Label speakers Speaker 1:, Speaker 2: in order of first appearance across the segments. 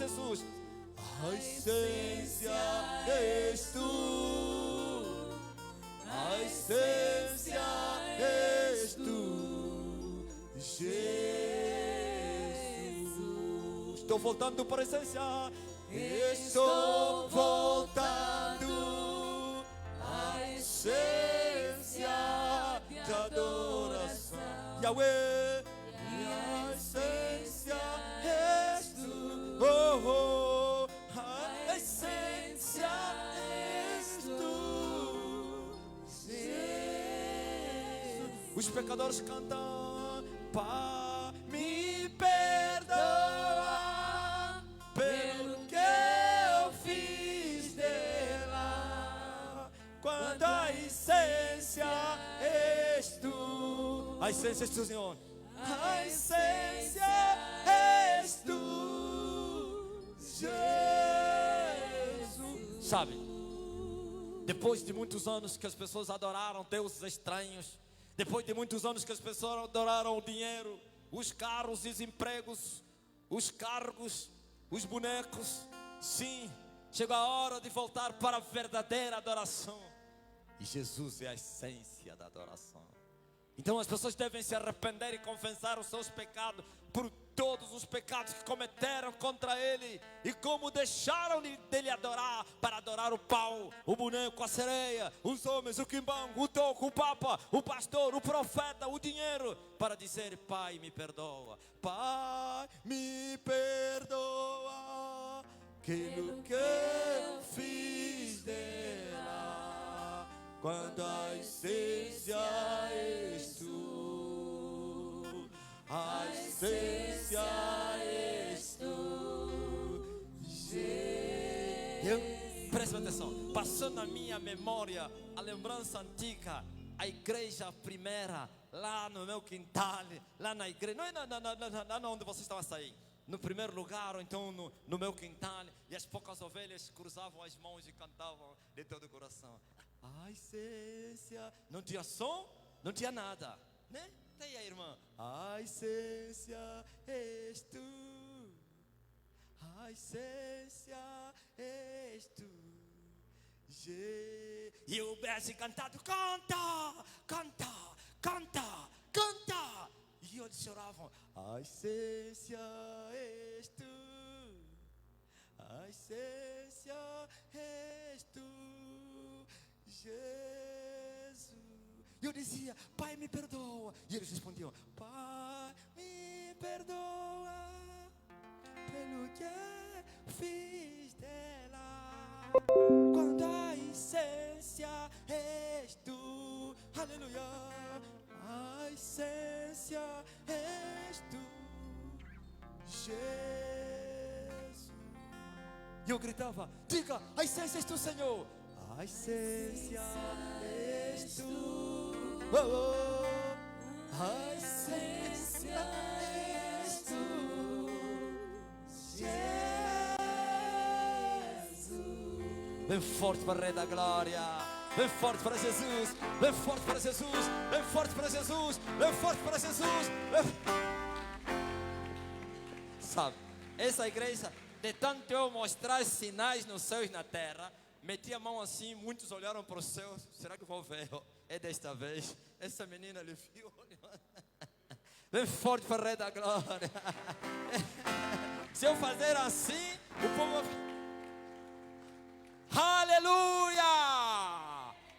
Speaker 1: Jesus. A essência és tu, a essência és tu, Jesus. Estou voltando para a essência. Estou voltando à essência de adoração. Yahweh, a essência és tu. Oh, oh, a essência és tu, Jesus. Os pecadores cantam: Pai, me perdoa pelo que eu fiz dela, quando a essência és tu. A essência és tu, Senhor. A essência és tu, Jesus. Sabe, depois de muitos anos que as pessoas adoraram deuses estranhos, depois de muitos anos que as pessoas adoraram o dinheiro, os carros, os empregos, os cargos, os bonecos, sim, chegou a hora de voltar para a verdadeira adoração. E Jesus é a essência da adoração. Então as pessoas devem se arrepender e confessar os seus pecados, por todos os pecados que cometeram contra Ele, e como deixaram dele adorar, para adorar o pau, o boneco, a sereia, os homens, o quimbão, o toco, o papa, o pastor, o profeta, o dinheiro, para dizer: Pai, me perdoa, Pai, me perdoa, aquilo que eu fiz dela, quando a essência és tu, a essência és tu, Jesus. Presta atenção, passou na minha memória a lembrança antiga, a igreja primeira, lá no meu quintal, lá na igreja, não é lá onde vocês estavam a sair, no primeiro lugar, ou então no meu quintal, e as poucas ovelhas cruzavam as mãos e cantavam de todo o coração. A essência, não tinha som, não tinha nada, né? Tá aí, irmã. A essência és tu, a essência és tu, e eu tivesse cantado: canta, canta, canta, canta, e eles choravam: a essência és tu, a essência és tu, Jesus. E eu dizia: Pai, me perdoa. E eles respondiam: Pai, me perdoa pelo que fiz dela, quando a essência és tu. Aleluia. A essência és tu, Jesus. E eu gritava: diga, a essência és tu, Senhor. A essência és tu, oh, oh. A essência és tu, Jesus. Bem forte para o Rei da Glória, bem forte para Jesus, bem forte para Jesus, bem forte para Jesus, bem forte para Jesus. Sabe, essa igreja, de tanto eu mostrar sinais nos céus e na terra, meti a mão assim, muitos olharam para o céu: será que eu vou ver? É desta vez. Essa menina lhe viu. Bem forte para o Rei da Glória. Se eu fazer assim, o povo vai... Aleluia!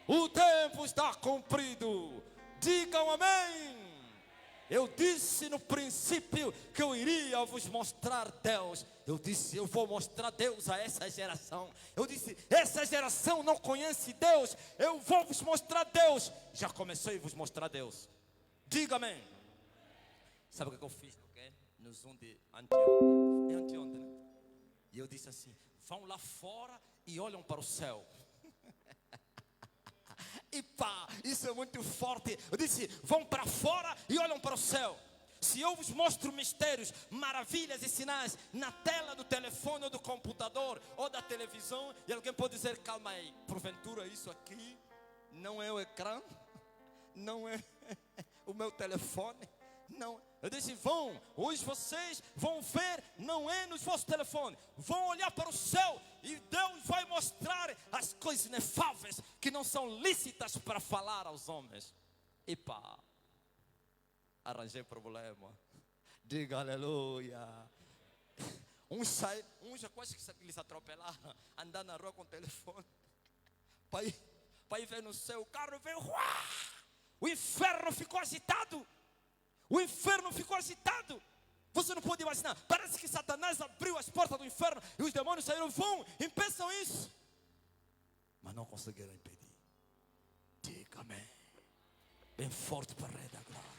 Speaker 1: O tempo está cumprido. Digam amém. Eu disse no princípio que eu iria vos mostrar Deus. Eu disse: eu vou mostrar Deus a essa geração. Eu disse: essa geração não conhece Deus. Eu vou vos mostrar Deus. Já comecei a vos mostrar Deus. Diga amém. Sabe o que eu fiz no Zoom de anteontem? É anteontem, né? E eu disse assim: vão lá fora e olham para o céu. E pá, isso é muito forte. Eu disse: vão para fora e olham para o céu. Se eu vos mostro mistérios, maravilhas e sinais na tela do telefone ou do computador ou da televisão, e alguém pode dizer: calma aí, porventura isso aqui não é o ecrã? Não é o meu telefone? Não. Eu disse, hoje vocês vão ver, não é nos vossos telefones, vão olhar para o céu e Deus vai mostrar as coisas inefáveis que não são lícitas para falar aos homens. E pá, arranjei problema. Diga aleluia. Uns já quase que eles atropelaram, andando na rua com o telefone. Para ir ver no céu, o carro veio, o inferno ficou agitado. O inferno ficou agitado. Você não pode imaginar. Parece que Satanás abriu as portas do inferno e os demônios saíram, impeçam isso. Mas não conseguiram impedir. Diga amém. Bem forte para a rei da glória.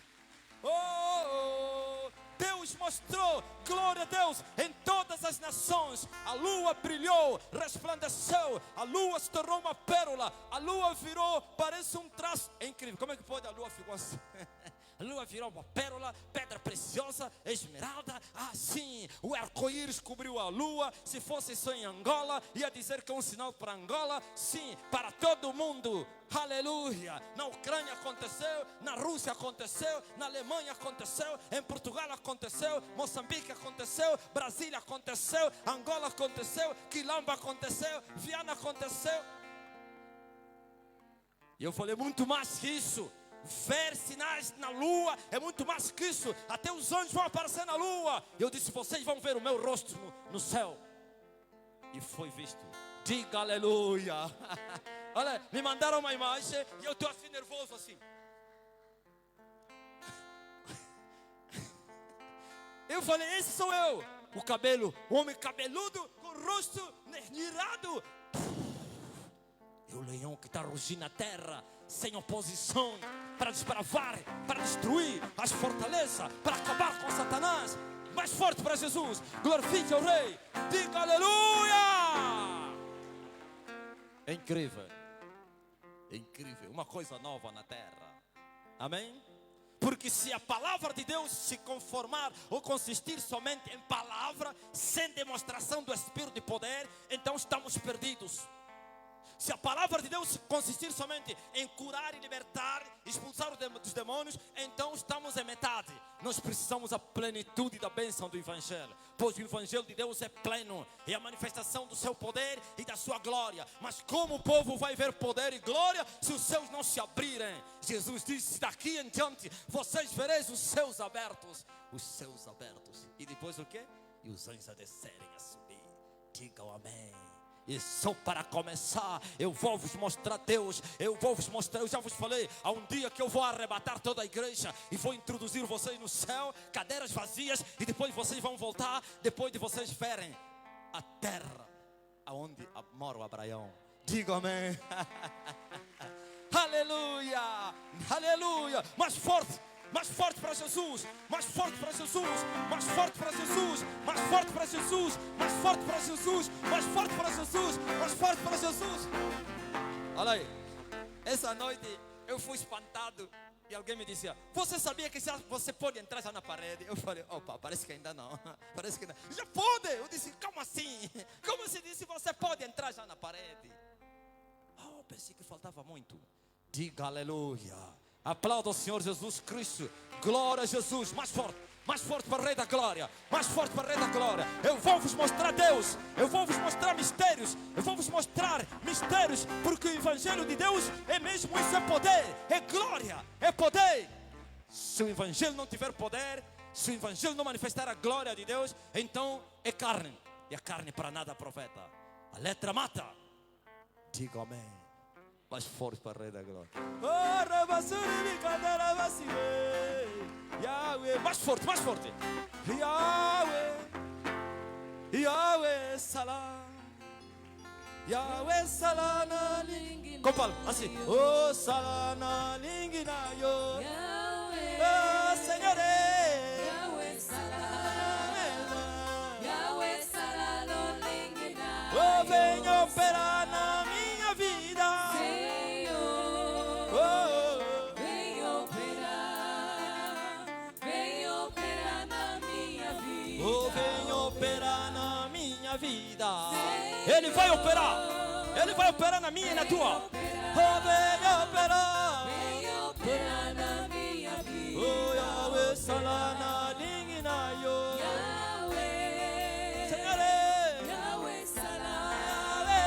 Speaker 1: Deus mostrou, glória a Deus, em todas as nações. A lua brilhou, resplandeceu. A lua se tornou uma pérola. A lua virou, parece um traço. É incrível, como é que pode a lua ficar assim? A lua virou uma pérola, pedra preciosa, esmeralda. Sim, o arco-íris cobriu a lua. Se fosse só em Angola, ia dizer que é um sinal para Angola. Sim, para todo o mundo. Aleluia. Na Ucrânia aconteceu, na Rússia aconteceu, na Alemanha aconteceu, em Portugal aconteceu, Moçambique aconteceu, Brasília aconteceu, Angola aconteceu, Quilamba aconteceu, Viana aconteceu. E eu falei, muito mais que isso. Ver sinais na lua é muito mais que isso. Até os anjos vão aparecer na lua. Eu disse, vocês vão ver o meu rosto no céu. E foi visto. Diga aleluia. Olha, me mandaram uma imagem e eu estou assim nervoso assim. Eu falei, esse sou eu. O cabelo, o homem cabeludo com o rosto irado. É o leão que está rugindo na terra, sem oposição, para desbravar, para destruir as fortalezas, para acabar com Satanás. Mais forte para Jesus, glorifique o Rei, diga aleluia. É incrível, uma coisa nova na terra, amém? Porque se a palavra de Deus se conformar ou consistir somente em palavra, sem demonstração do Espírito de poder, então estamos perdidos. Se a palavra de Deus consistir somente em curar e libertar, expulsar os demônios, então estamos em metade. Nós precisamos da plenitude da bênção do Evangelho. Pois o Evangelho de Deus é pleno. É a manifestação do seu poder e da sua glória. Mas como o povo vai ver poder e glória se os céus não se abrirem? Jesus disse, daqui em diante vocês vereis os céus abertos. Os céus abertos. E depois o quê? E os anjos a descerem, a subir. Digam amém. E só para começar, eu vou vos mostrar Deus. Eu vou vos mostrar, eu já vos falei, há um dia que eu vou arrebatar toda a igreja e vou introduzir vocês no céu, cadeiras vazias, e depois vocês vão voltar, depois de vocês verem a terra aonde mora o Abraão. Diga amém. Aleluia, aleluia. Mais forte para Jesus, mais forte para Jesus, mais forte para Jesus, mais forte para Jesus, mais forte para Jesus, mais forte para Jesus, mais forte para Jesus. Olha aí, essa noite eu fui espantado e alguém me dizia, você sabia que você pode entrar já na parede? Eu falei, opa, parece que ainda não, parece que não. Já pode? Eu disse, como assim? Como se disse, você pode entrar já na parede? Oh, pensei que faltava muito. Diga aleluia. Aplauda o Senhor Jesus Cristo. Glória a Jesus. Mais forte para o Rei da Glória. Mais forte para o Rei da Glória. Eu vou vos mostrar Deus. Eu vou vos mostrar mistérios. Eu vou vos mostrar mistérios. Porque o Evangelho de Deus é mesmo isso, é poder, é glória, é poder. Se o Evangelho não tiver poder, se o Evangelho não manifestar a glória de Deus, então é carne. E a carne para nada profeta. A letra mata. Diga amém. Mais forte para o Rei da Glória. Mais forte, mais forte. Yahweh, Yahweh Salah, Yahweh Salah na lingina. Compal, assim. Oh Salah na lingina yo. Oh Senhor, Yahweh Salah, Yahweh Salah na lingina. Oh venha operar na minha vida. Vida. Ele vai operar na minha e na tua. Oh, vem operar na minha vida. Oh, Yahweh salana linginayo.
Speaker 2: Yahweh,
Speaker 1: Senhore,
Speaker 2: Yahweh Salah,
Speaker 1: Yahweh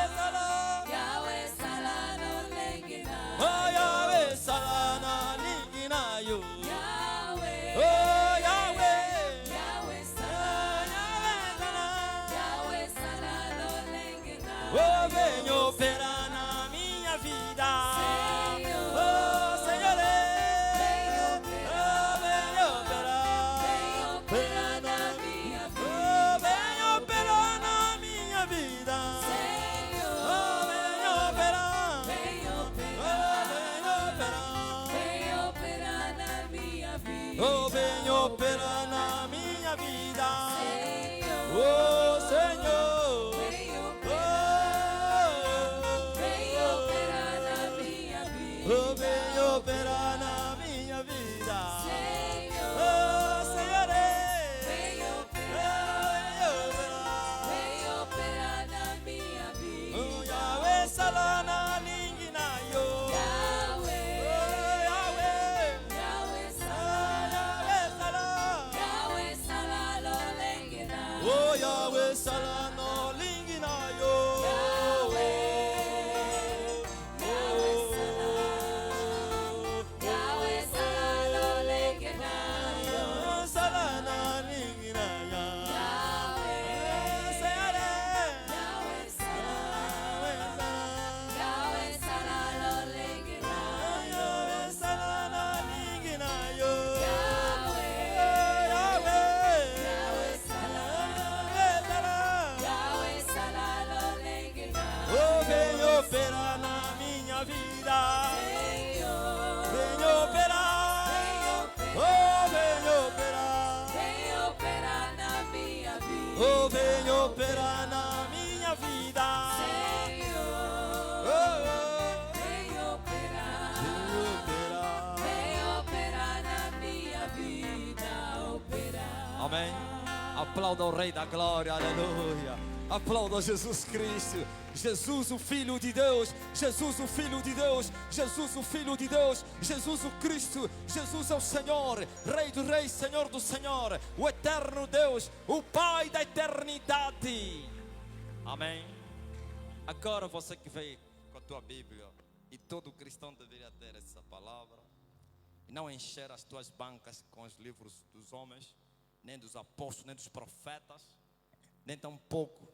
Speaker 2: Yahweh
Speaker 1: salana.
Speaker 2: Salah no lengina.
Speaker 1: Oh Yahweh salana linginayo.
Speaker 2: Yahweh,
Speaker 1: Oh Yahweh,
Speaker 2: Yahweh Salah, Yahweh Salah no lengina.
Speaker 1: oh venha operar na minha vida.
Speaker 2: Senhor,
Speaker 1: Oh Senhore,
Speaker 2: venha operar,
Speaker 1: oh venha operar.
Speaker 2: venha operar na minha vida.
Speaker 1: Oh venha operar na minha vida.
Speaker 2: Senhor,
Speaker 1: Oh venha operar.
Speaker 2: venha
Speaker 1: Oh
Speaker 2: operar,
Speaker 1: venha operar.
Speaker 2: venha operar na minha vida.
Speaker 1: Oh venha operar na minha vida.
Speaker 2: Senhor,
Speaker 1: Oh Senhor.
Speaker 2: venha
Speaker 1: Oh,
Speaker 2: operar, venha operar na minha vida.
Speaker 1: oh venha operar na minha vida.
Speaker 2: Senhor,
Speaker 1: Oh Senhor,
Speaker 2: venha
Speaker 1: oh,
Speaker 2: operar,
Speaker 1: venha
Speaker 2: venha
Speaker 1: operar.
Speaker 2: operar na minha vida.
Speaker 1: Oh Yahweh salana linginayo.
Speaker 2: Yahweh,
Speaker 1: Oh Yahweh,
Speaker 2: Yahweh
Speaker 1: oh
Speaker 2: Salah,
Speaker 1: Yahweh salana.
Speaker 2: Yahweh Salah lo lengina.
Speaker 1: Oh Yahweh salana linginayo.
Speaker 2: Yahweh Salah lo lengina.
Speaker 1: Oh salana linginaya.
Speaker 2: Yahweh,
Speaker 1: Senhor,
Speaker 2: Yahweh Salah, Yahweh Salah lo lengina.
Speaker 1: Yahweh salana linginayo.
Speaker 2: Yahweh,
Speaker 1: Yahweh,
Speaker 2: Yahweh Salah, Yahweh Salah lo lengina.
Speaker 1: oh venha operar na minha vida.
Speaker 2: Senhor,
Speaker 1: Venha operar. Oh venha operar.
Speaker 2: venha operar na minha vida.
Speaker 1: Oh venha operar na minha vida.
Speaker 2: Senhor,
Speaker 1: Oh,
Speaker 2: venha operar,
Speaker 1: venha operar.
Speaker 2: venha operar na minha vida. Operar.
Speaker 1: Amém. Aplauda o Rei da Glória, aleluia. Aplauda Jesus Cristo. Jesus, o Filho de Deus. Jesus, o Filho de Deus. Jesus, o Filho de Deus. Jesus, o Cristo. Jesus é o Senhor, Rei do Rei, Senhor do Senhor, o eterno Deus, o Pai da eternidade. Amém. Agora você que veio com a tua Bíblia, e todo cristão deveria ter essa palavra, e não encher as tuas bancas com os livros dos homens, nem dos apóstolos, nem dos profetas, nem tampouco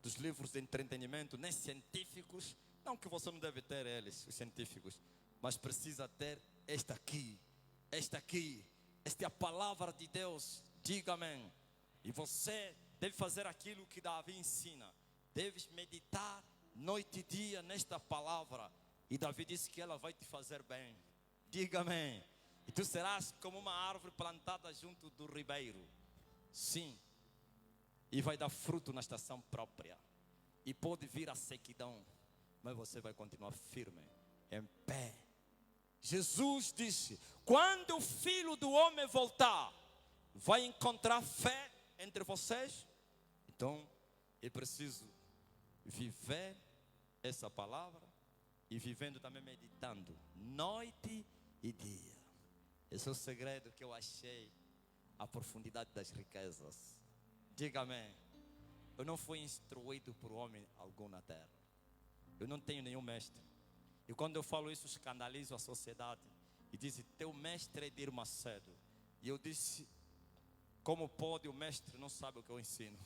Speaker 1: dos livros de entretenimento, nem científicos. Não que você não deve ter eles, os científicos, mas precisa ter esta aqui. Esta é a palavra de Deus. Diga amém. E você deve fazer aquilo que Davi ensina. Deves meditar noite e dia nesta palavra. E Davi disse que ela vai te fazer bem. Diga amém. E tu serás como uma árvore plantada junto do ribeiro. Sim. E vai dar fruto na estação própria. E pode vir a sequidão, mas você vai continuar firme, em pé. Jesus disse: quando o Filho do Homem voltar, vai encontrar fé entre vocês? Então, é preciso viver essa palavra e vivendo também meditando, noite e dia. Esse é o segredo que eu achei, a profundidade das riquezas. Diga amém. Eu não fui instruído por homem algum na terra. Eu não tenho nenhum mestre. E quando eu falo isso, escandalizo a sociedade. E dizem: teu mestre é Edir Macedo. E eu disse: como pode o mestre não sabe o que eu ensino?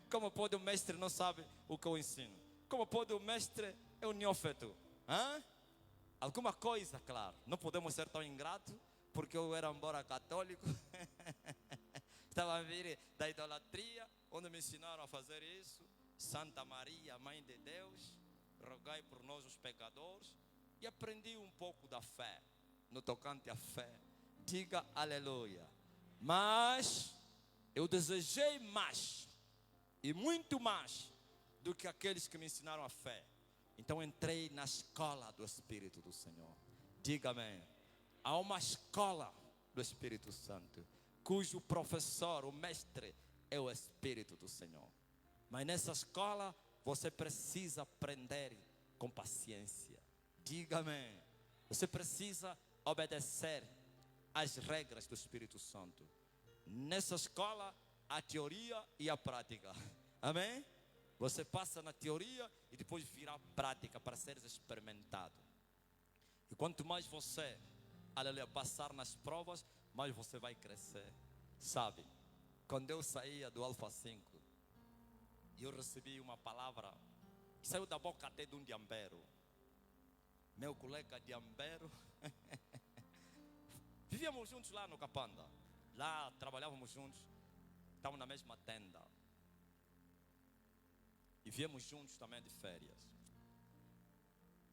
Speaker 1: Como pode o mestre não sabe o que eu ensino? Como pode o mestre é um neófito? Alguma coisa, claro. Não podemos ser tão ingratos, porque eu era embora católico. Estava a vir da idolatria, onde me ensinaram a fazer isso. Santa Maria, Mãe de Deus, rogai por nós os pecadores. E aprendi um pouco da fé, no tocante à fé. Diga aleluia. Mas eu desejei mais, e muito mais, do que aqueles que me ensinaram a fé. Então entrei na escola do Espírito do Senhor. Diga amém. Há uma escola do Espírito Santo, cujo professor, o mestre, é o Espírito do Senhor. Mas nessa escola você precisa aprender com paciência. Diga amém. Você precisa obedecer as regras do Espírito Santo. Nessa escola, a teoria e a prática. Amém? Você passa na teoria e depois virá a prática para seres experimentado. E quanto mais você, aleluia, passar nas provas, mais você vai crescer. Sabe, quando eu saía do Alfa 5, eu recebi uma palavra que saiu da boca até de um diambeiro. Meu colega diambeiro. Vivíamos juntos lá no Capanda. Lá trabalhávamos juntos. Estávamos na mesma tenda. E viemos juntos também de férias.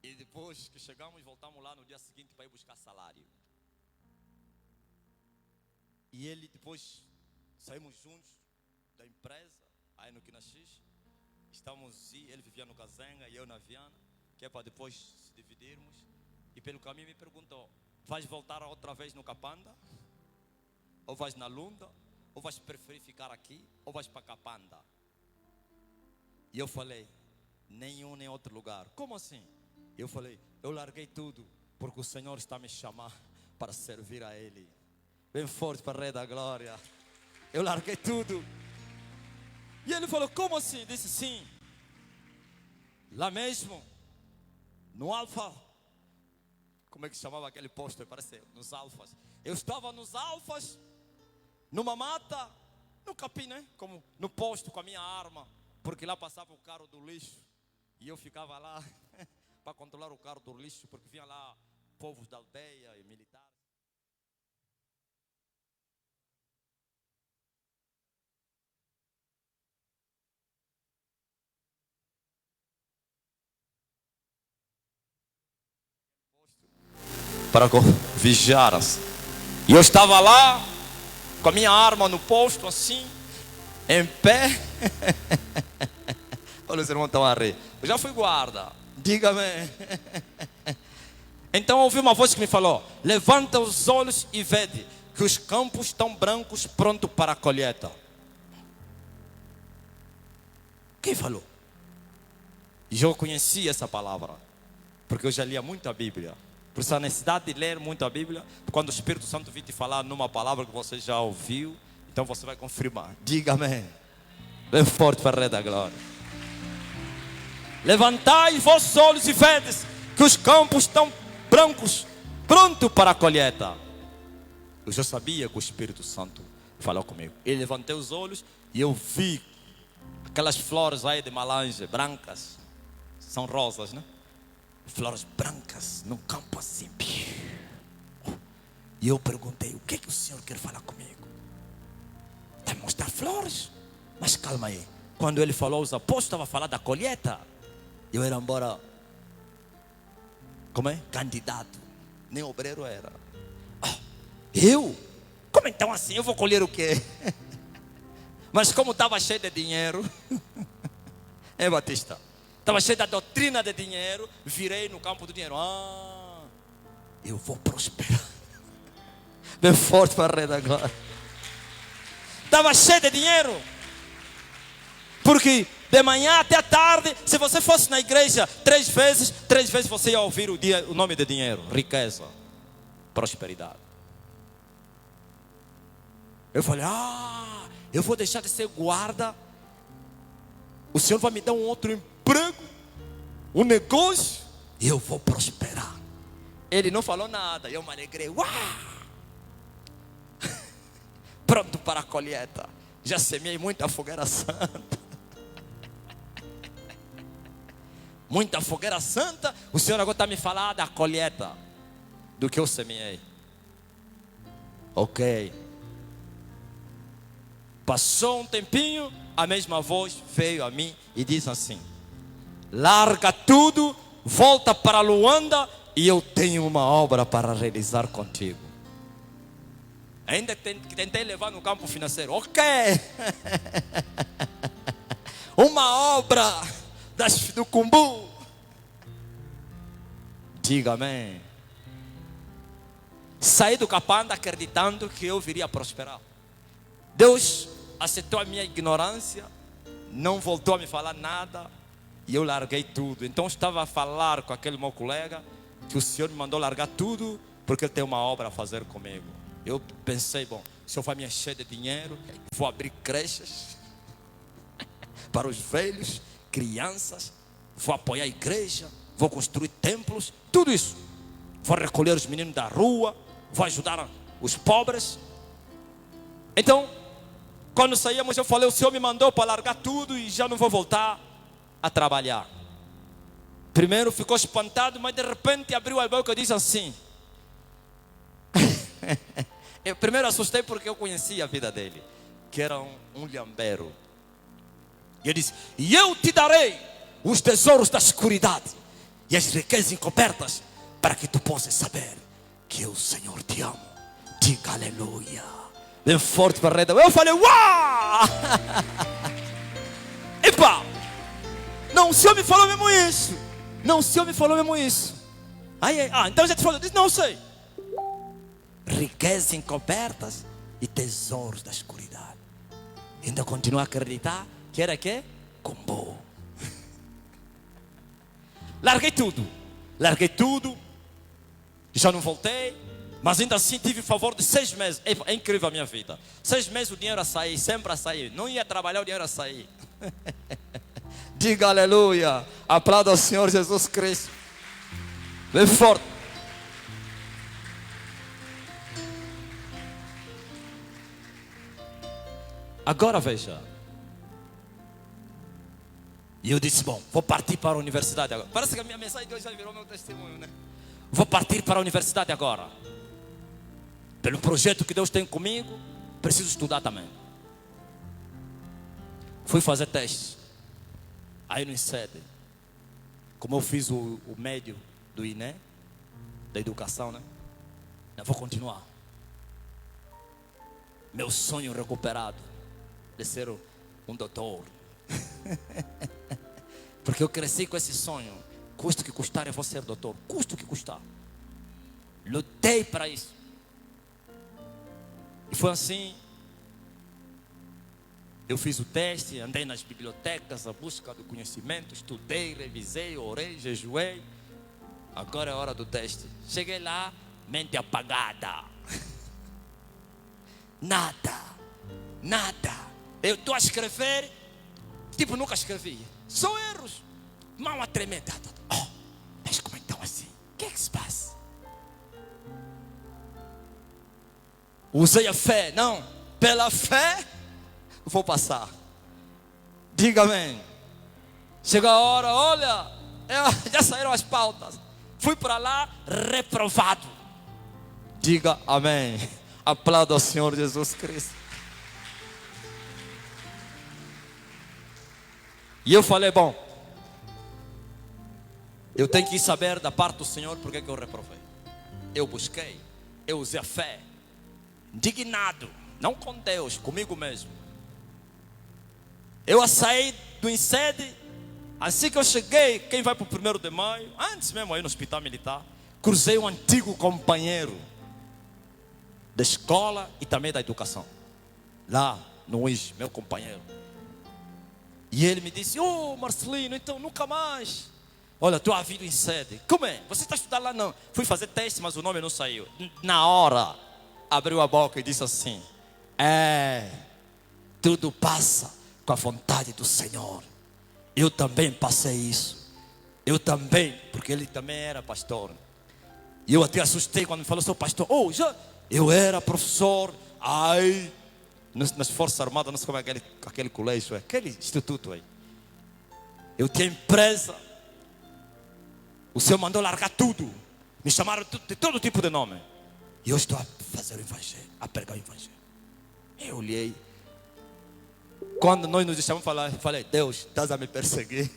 Speaker 1: E depois que chegamos, voltamos lá no dia seguinte para ir buscar salário. E ele depois, saímos juntos da empresa, aí no Quinaxis. Ele vivia no Kazenga e eu na Viana, que é para depois se dividirmos. E pelo caminho me perguntou: vais voltar outra vez no Capanda? Ou vais na Lunda? Ou vais preferir ficar aqui? Ou vais para Capanda? E eu falei: nenhum nem outro lugar. Como assim? Eu falei: eu larguei tudo, porque o Senhor está me chamando para servir a Ele. Bem forte para o Rei da Glória. Eu larguei tudo. E ele falou: como assim? Disse: sim. Lá mesmo, no Alfa, como é que chamava aquele posto? Parece nos Alfas. Eu estava nos Alfas, numa mata, no capim, né? Como no posto com a minha arma, porque lá passava o carro do lixo. E eu ficava lá para controlar o carro do lixo, porque vinha lá povos da aldeia e militares. Para vigiar-se. E eu estava lá com a minha arma no posto, assim, em pé. Olha, os irmãos estão a rir. Eu já fui guarda. Diga-me. Então ouvi uma voz que me falou: levanta os olhos e vede que os campos estão brancos, prontos para a colheita. Quem falou? E eu conheci essa palavra, porque eu já lia muito a Bíblia. Por isso a necessidade de ler muito a Bíblia. Quando o Espírito Santo vir te falar numa palavra que você já ouviu, então você vai confirmar. Diga amém. Bem forte para o Rei da Glória. Levantai vossos olhos e vedes que os campos estão brancos, prontos para a colheita. Eu já sabia que o Espírito Santo falou comigo. Eu levantei os olhos e eu vi aquelas flores aí de Malange, brancas. São rosas, né? Flores brancas num campo assim. E eu perguntei: o que é que o Senhor quer falar comigo? Vai mostrar flores? Mas calma aí. Quando ele falou os apóstolos, estava falando da colheita. Eu era embora, como é? Candidato. Nem obreiro era. Eu? Como então assim? Eu vou colher o quê? Mas como estava cheio de dinheiro, Batista? Estava cheio da doutrina de dinheiro. Virei no campo do dinheiro. Eu vou prosperar. Bem forte para a Rei da Glória. Estava cheio de dinheiro. Porque de manhã até a tarde, se você fosse na igreja 3 vezes você ia ouvir o nome de dinheiro. Riqueza, prosperidade. Eu falei: eu vou deixar de ser guarda. O Senhor vai me dar um outro emprego, um negócio, e eu vou prosperar. Ele não falou nada. Eu me alegrei. Pronto para a colheita. Já semeei muita fogueira santa. Muita fogueira santa. O Senhor agora está me falando da colheita do que eu semeei. Ok. Passou um tempinho, a mesma voz veio a mim e disse assim: larga tudo, volta para Luanda e eu tenho uma obra para realizar contigo. Ainda tentei levar no campo financeiro. Ok. Uma obra do Cumbu. Diga amém. Saí do Capanda acreditando que eu viria a prosperar. Deus aceitou a minha ignorância, não voltou a me falar nada, e eu larguei tudo. Então estava a falar com aquele meu colega que o Senhor me mandou largar tudo, porque Ele tem uma obra a fazer comigo. Eu pensei, bom, o Senhor vai me encher de dinheiro, vou abrir creches para os velhos, crianças, vou apoiar a igreja, vou construir templos, tudo isso. Vou recolher os meninos da rua, vou ajudar os pobres. Então, quando saímos, eu falei, o Senhor me mandou para largar tudo e já não vou voltar a trabalhar. Primeiro ficou espantado, mas de repente abriu a boca e disse assim. Eu primeiro assustei porque eu conhecia a vida dele, que era um lhambero. E ele disse, e eu te darei os tesouros da escuridade e as riquezas encobertas, para que tu possas saber que eu, Senhor, te amo. Diga aleluia. Bem forte para redar. Eu falei, uau! Epa! Não, o Senhor me falou mesmo isso. Não, o Senhor me falou mesmo isso. Então já te falou. Eu disse, não sei. Riquezas encobertas e tesouros da escuridade. Ainda continuo a acreditar que era que? Combo. Larguei tudo. Já não voltei. Mas ainda assim tive favor de 6 meses. É incrível a minha vida. 6 meses o dinheiro a sair, sempre a sair. Não ia trabalhar, o dinheiro a sair. Diga aleluia. Aplauda ao Senhor Jesus Cristo. Bem forte. Agora veja. E eu disse, bom, vou partir para a universidade agora. Parece que a minha mensagem de hoje já virou meu testemunho, né? Vou partir para a universidade agora. Pelo projeto que Deus tem comigo, preciso estudar também. Fui fazer testes. Aí no INSEAD, como eu fiz o médio do INE, da educação, né? Eu vou continuar. Meu sonho recuperado de ser um doutor. Porque eu cresci com esse sonho. Custo que custar, eu vou ser doutor. Custo que custar. Lutei para isso. E foi assim. Eu fiz o teste, andei nas bibliotecas à busca do conhecimento, estudei, revisei, orei, jejuei. Agora é a hora do teste. Cheguei lá, mente apagada. Nada. Eu estou a escrever, tipo nunca escrevi. Só erros. Mão a tremer. Mas como então assim? O que é que se passa? Usei a fé. Não, pela fé vou passar. Diga amém. Chegou a hora, olha, já saíram as pautas. Fui para lá, reprovado. Diga amém. Aplauda ao Senhor Jesus Cristo. E eu falei, bom, eu tenho que saber da parte do Senhor porque que eu reprovei. Eu busquei, eu usei a fé, indignado, não com Deus, comigo mesmo. Eu saí do INSEAD, assim que eu cheguei, quem vai para o 1º de maio, antes mesmo aí no hospital militar, cruzei um antigo companheiro da escola e também da educação, lá no UIS, meu companheiro. E ele me disse, Marcelino, então nunca mais. Olha, tua vida em sede. Como é? Você está estudando lá? Não. Fui fazer teste, mas o nome não saiu. Na hora, abriu a boca e disse assim, tudo passa com a vontade do Senhor. Eu também passei isso. Eu também, porque ele também era pastor. E eu até assustei quando me falou, sou pastor. Eu era professor. Nas Forças Armadas, não sei como é aquele colégio, aquele instituto aí. Eu tinha empresa. O Senhor mandou largar tudo. Me chamaram de todo tipo de nome. E eu estou a fazer o evangelho, a pregar o evangelho. Eu olhei. Quando nós nos deixamos falar, eu falei, Deus, estás a me perseguir.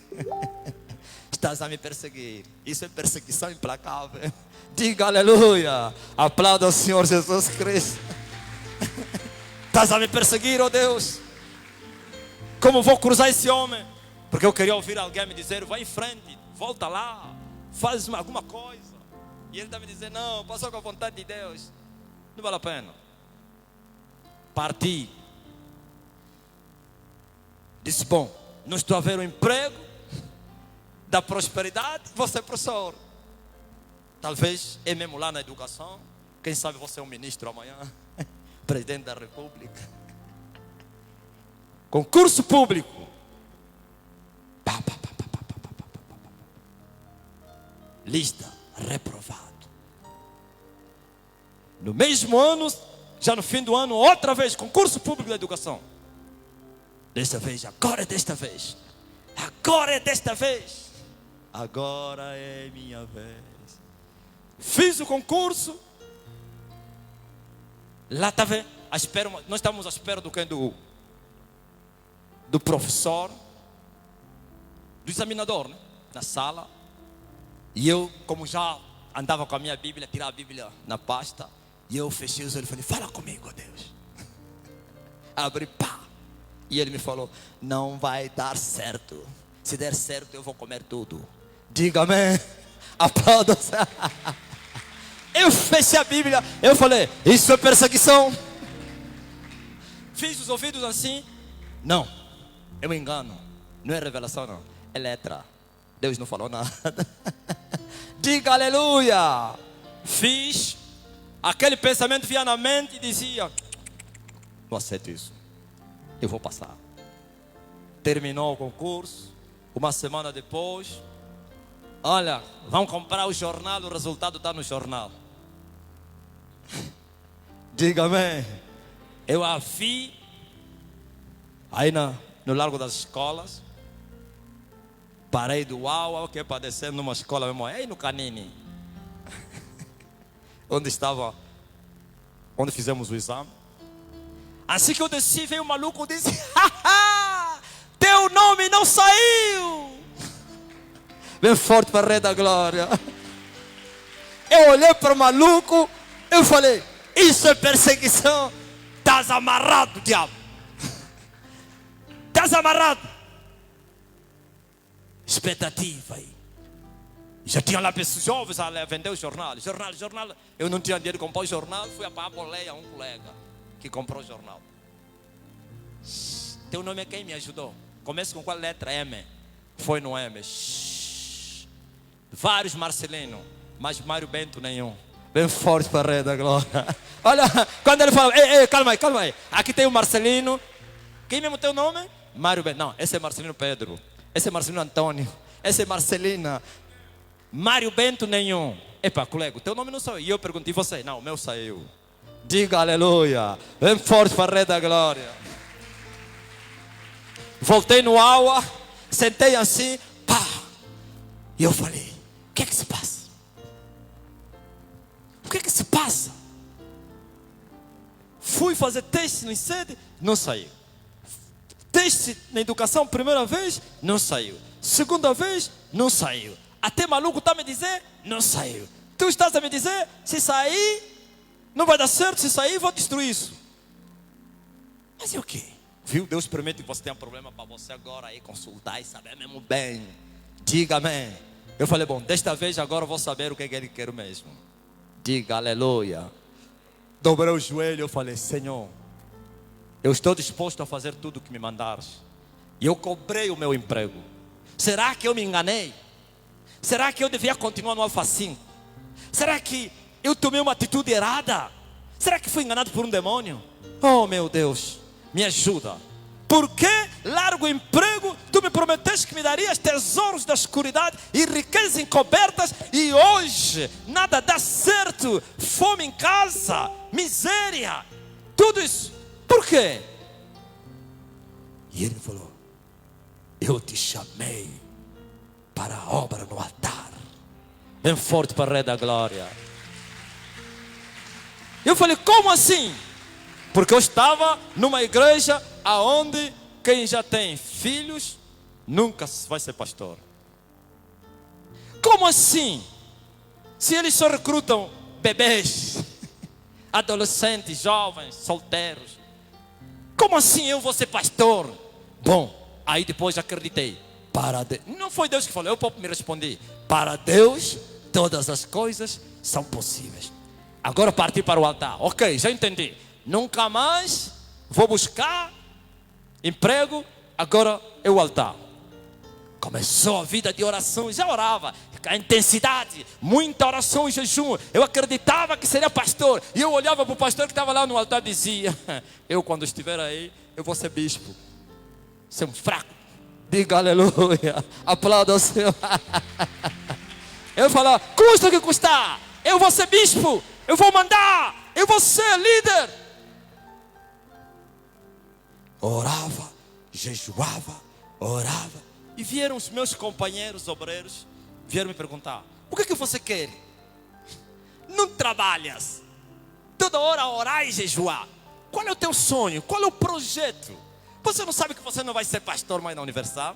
Speaker 1: Estás a me perseguir. Isso é perseguição implacável. Diga aleluia. Aplauda ao Senhor Jesus Cristo. Estás a me perseguir, oh Deus. Como vou cruzar esse homem? Porque eu queria ouvir alguém me dizer, vai em frente, volta lá, faz alguma coisa. E ele está me dizendo, não, passou com a vontade de Deus. Não vale a pena. Parti. Disse, bom, não estou a ver um emprego da prosperidade, vou ser professor. Talvez é mesmo lá na educação, Quem sabe você é um ministro amanhã, presidente da República. Concurso público. Pá, pá, pá, pá, pá, pá, pá, pá, pá, pá. Lista, reprovado. No mesmo ano, já no fim do ano, outra vez, concurso público da educação. Desta vez, agora é desta vez. Agora é desta vez. Agora é minha vez. Fiz o concurso. Lá estava à espera, nós estávamos à espera do quem? Do professor, do examinador, né? Na sala. E eu, como já andava com a minha Bíblia, tirava a Bíblia na pasta. E eu fechei os olhos e falei, fala comigo, Deus. Abri, pá. E ele me falou, não vai dar certo. Se der certo, eu vou comer tudo. Diga amém. Aplauda. Eu fechei a Bíblia. Eu falei, isso é perseguição. Fiz os ouvidos assim. Não, é um engano. Não é revelação, não. É letra. Deus não falou nada. Diga aleluia. Fiz. Aquele pensamento vinha na mente e dizia, não aceito isso. Eu vou passar. Terminou o concurso. Uma semana depois, olha, vão comprar o jornal, o resultado está no jornal. Diga amém. Eu a vi aí no Largo das Escolas. Parei do Uau, que é para descer numa escola mesmo, aí no Canini. Onde fizemos o exame. Assim que eu desci, veio um maluco e disse, haha, teu nome não saiu. Bem forte para a Rei da Glória. Eu olhei para o maluco, eu falei, isso é perseguição. Estás amarrado, diabo. Estás amarrado. Expectativa aí. Já tinha lá pessoas jovens a vender o jornal. Jornal. Eu não tinha dinheiro de comprar o jornal. Fui a pagar boleia a um colega que comprou o jornal. Teu nome é quem me ajudou? Começa com qual letra? M. Foi no M. Vários Marcelino, mas Mário Bento nenhum. Bem forte para a Rei da Glória. Olha, quando ele fala, ei, calma aí. Aqui tem o Marcelino. Quem mesmo tem o nome? Mário Bento. Não, esse é Marcelino Pedro. Esse é Marcelino Antônio. Esse é Marcelina. Mário Bento nenhum. Epa, colega, o teu nome não saiu. E eu perguntei, você? Não, o meu saiu. Diga aleluia. Bem forte para a Rei da Glória. Voltei no aula, sentei assim, pá. E eu falei, o que é que se passa? O que é que se passa? Fui fazer teste no INSEAD, não saiu. Teste na educação, primeira vez, não saiu. Segunda vez, não saiu. Até maluco está a me dizer, não saiu. Tu estás a me dizer, se sair, não vai dar certo, se sair, vou destruir isso. Mas e o quê? Viu? Deus permite que você tenha problema para você agora aí consultar e saber mesmo bem. Diga amém. Eu falei, bom, desta vez agora eu vou saber o que ele quer mesmo. Diga aleluia. Dobrei o joelho, eu falei, Senhor, eu estou disposto a fazer tudo o que me mandares. E eu cobrei o meu emprego. Será que eu me enganei? Será que eu devia continuar no Alfa 5? Será que eu tomei uma atitude errada? Será que fui enganado por um demônio? Oh meu Deus, me ajuda. Por que largo o emprego? Tu me prometeste que me darias tesouros da escuridade e riquezas encobertas. E hoje nada dá certo. Fome em casa, miséria, tudo isso. Por quê? E ele falou, eu te chamei para a obra no altar. Bem forte para a Rei da Glória. Eu falei, como assim? Porque eu estava numa igreja aonde quem já tem filhos nunca vai ser pastor. Como assim? Se eles só recrutam bebês, adolescentes, jovens, solteiros. Como assim eu vou ser pastor? Bom, aí depois acreditei. Para Deus, não foi Deus que falou, eu próprio me respondi. Para Deus todas as coisas são possíveis. Agora parti para o altar. Ok, já entendi. Nunca mais vou buscar emprego. Agora é o altar. Começou a vida de oração, já orava, a intensidade, muita oração e jejum. Eu acreditava que seria pastor. E eu olhava para o pastor que estava lá no altar e dizia: eu quando estiver aí, eu vou ser bispo. Ser um fraco. Diga aleluia. Aplauda o Senhor. Eu falava: custa o que custar, eu vou ser bispo, eu vou mandar, eu vou ser líder. Orava, jejuava, orava. E vieram os meus companheiros obreiros, vieram me perguntar: o que você quer? Não trabalhas, toda hora orar e jejuar. Qual é o teu sonho? Qual é o projeto? Você não sabe que você não vai ser pastor mais na Universal?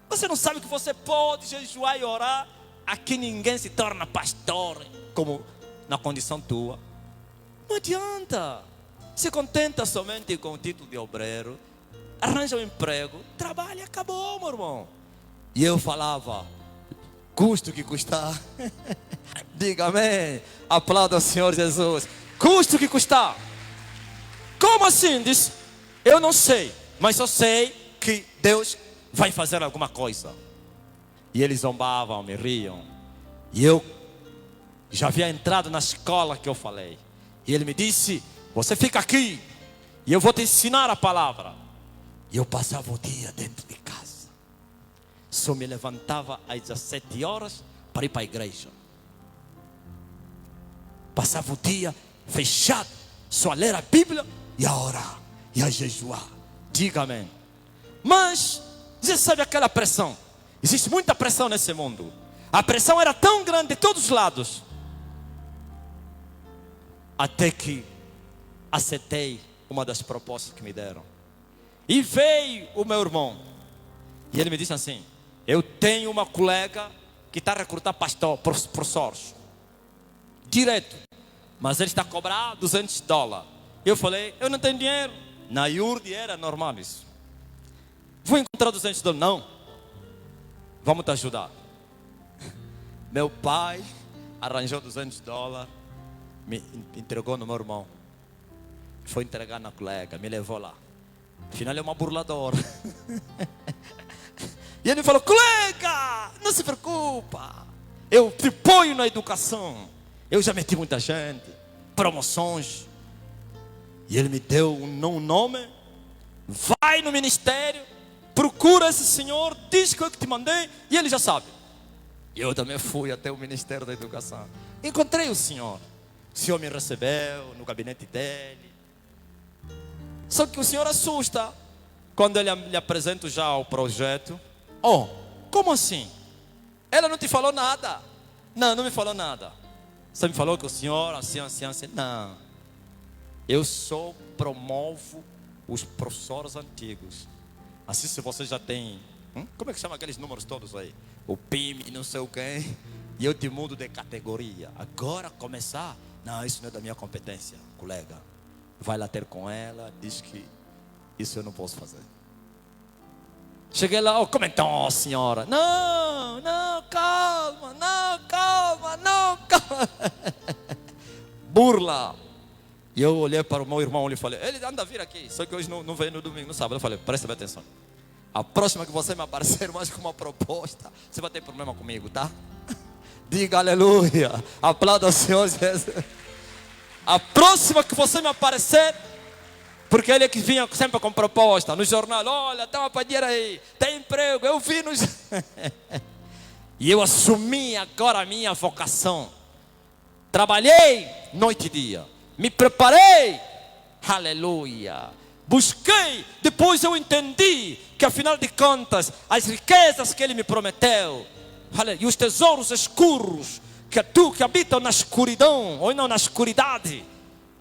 Speaker 1: Você não sabe que você pode jejuar e orar? Aqui ninguém se torna pastor como na condição tua. Não adianta. Se contenta somente com o título de obreiro, arranja um emprego, trabalha, acabou, meu irmão. E eu falava: custo que custar. Diga amém. Aplauda o Senhor Jesus. Custo que custar. Como assim? Diz: eu não sei, mas eu sei que Deus vai fazer alguma coisa. E eles zombavam, me riam. E eu já havia entrado na escola que eu falei. E ele me disse: você fica aqui e eu vou te ensinar a palavra. E eu passava o dia dentro de casa. Só me levantava às 17 horas para ir para a igreja. Passava o dia fechado, só a ler a Bíblia e a orar e a jejuar. Diga amém. Mas você sabe aquela pressão? Existe muita pressão nesse mundo. A pressão era tão grande de todos os lados, até que aceitei uma das propostas que me deram. E veio o meu irmão, e ele me disse assim: eu tenho uma colega que está a recrutar pastor, professores, direto, mas ele está a cobrar $200. Eu falei: eu não tenho dinheiro. Na IURD era normal isso. Vou encontrar $200. Não, vamos te ajudar. Meu pai arranjou $200, me entregou no meu irmão. Foi entregar na colega, me levou lá. Afinal é uma burladora. E ele falou: colega, não se preocupa, eu te ponho na educação. Eu já meti muita gente, promoções. E ele me deu um nome: vai no ministério, procura esse senhor, diz que eu que te mandei, e ele já sabe. E eu também fui até o Ministério da Educação. Encontrei o senhor me recebeu no gabinete dele. Só que o senhor assusta quando ele lhe apresenta já o projeto. Oh, como assim? Ela não te falou nada? Não, não me falou nada. Você me falou que o senhor assim. Não, eu só promovo os professores antigos. Assim, se você já tem, como é que chama aqueles números todos aí? O PIM, não sei o quem. E eu te mudo de categoria. Agora começar? Não, isso não é da minha competência, colega. Vai lá ter com ela, diz que isso eu não posso fazer. Cheguei lá: oh, como então, senhora? Não, calma. Burla. E eu olhei para o meu irmão e falei: ele anda a vir aqui, só que hoje não veio no domingo, no sábado. Eu falei: presta bem atenção. A próxima que você me aparecer mais com uma proposta, você vai ter problema comigo, tá? Diga aleluia. Aplauda o Senhor Jesus. A próxima que você me aparecer, porque ele é que vinha sempre com proposta no jornal: olha, tem uma palheira aí, tem emprego, eu vi nos... E eu assumi agora a minha vocação. Trabalhei noite e dia, me preparei, aleluia, busquei. Depois eu entendi que afinal de contas as riquezas que ele me prometeu, e os tesouros escuros que habitam na escuridão, ou não na escuridade,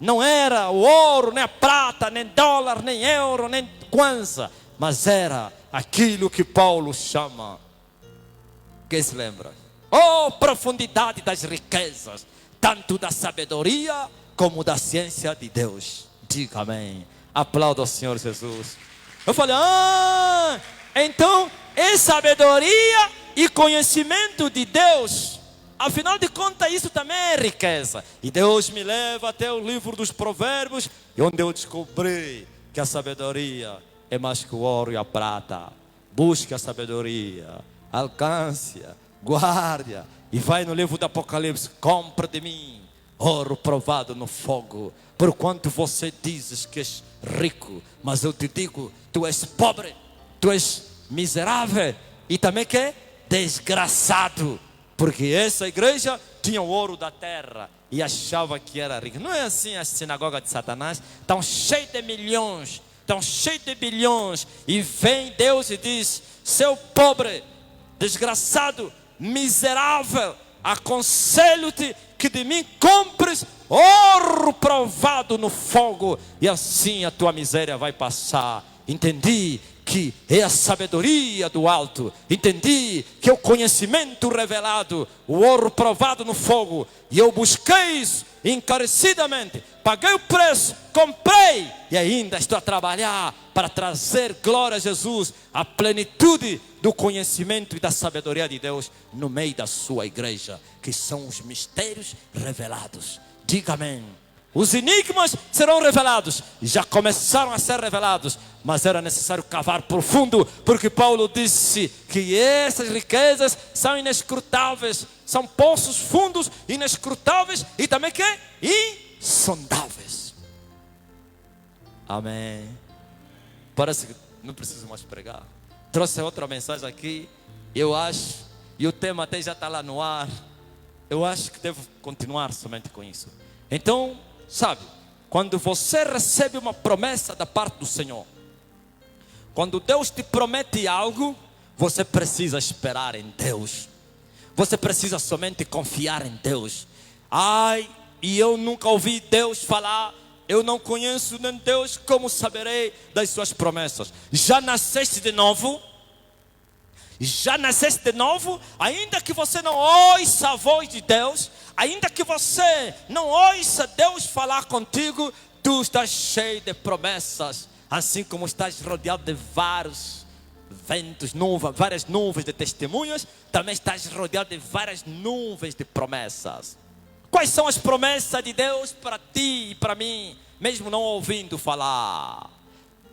Speaker 1: não era o ouro, nem a prata, nem dólar, nem euro, nem kwanza, mas era aquilo que Paulo chama, quem se lembra? Oh, profundidade das riquezas, tanto da sabedoria como da ciência de Deus. Diga amém. Aplauda o Senhor Jesus. Eu falei: então é sabedoria e conhecimento de Deus. Afinal de contas, isso também é riqueza. E Deus me leva até o livro dos Provérbios, e onde eu descobri que a sabedoria é mais que o ouro e a prata. Busque a sabedoria alcance-a, guarde-a. E vai no livro do Apocalipse: compra de mim ouro provado no fogo. Porquanto você dizes que és rico, mas eu te digo, tu és pobre, tu és miserável e também que desgraçado. Porque essa igreja tinha o ouro da terra e achava que era rica. Não é assim a sinagoga de Satanás? Estão cheios de milhões, estão cheios de bilhões. E vem Deus e diz: seu pobre, desgraçado, miserável, aconselho-te que de mim compres ouro provado no fogo, e assim a tua miséria vai passar. Entendi que é a sabedoria do alto, entendi que é o conhecimento revelado, o ouro provado no fogo, e eu busquei isso encarecidamente, paguei o preço, comprei, e ainda estou a trabalhar para trazer glória a Jesus, a plenitude do conhecimento e da sabedoria de Deus no meio da sua igreja, que são os mistérios revelados. Diga amém. Os enigmas serão revelados, já começaram a ser revelados, mas era necessário cavar profundo, porque Paulo disse que essas riquezas são inescrutáveis, são poços fundos, inescrutáveis e também que insondáveis. Amém. Parece que não preciso mais pregar. Trouxe outra mensagem aqui, eu acho, e o tema até já está lá no ar. Eu acho que devo continuar somente com isso. Então, sabe, quando você recebe uma promessa da parte do Senhor, quando Deus te promete algo, você precisa esperar em Deus. Você precisa somente confiar em Deus. Ai, e eu nunca ouvi Deus falar, eu não conheço nem Deus, como saberei das suas promessas? Já nasceste de novo? Já nasceste de novo? Ainda que você não ouça a voz de Deus, ainda que você não ouça Deus falar contigo, tu estás cheio de promessas, assim como estás rodeado de vários ventos, várias nuvens de testemunhas, também estás rodeado de várias nuvens de promessas. Quais são as promessas de Deus para ti e para mim, mesmo não ouvindo falar?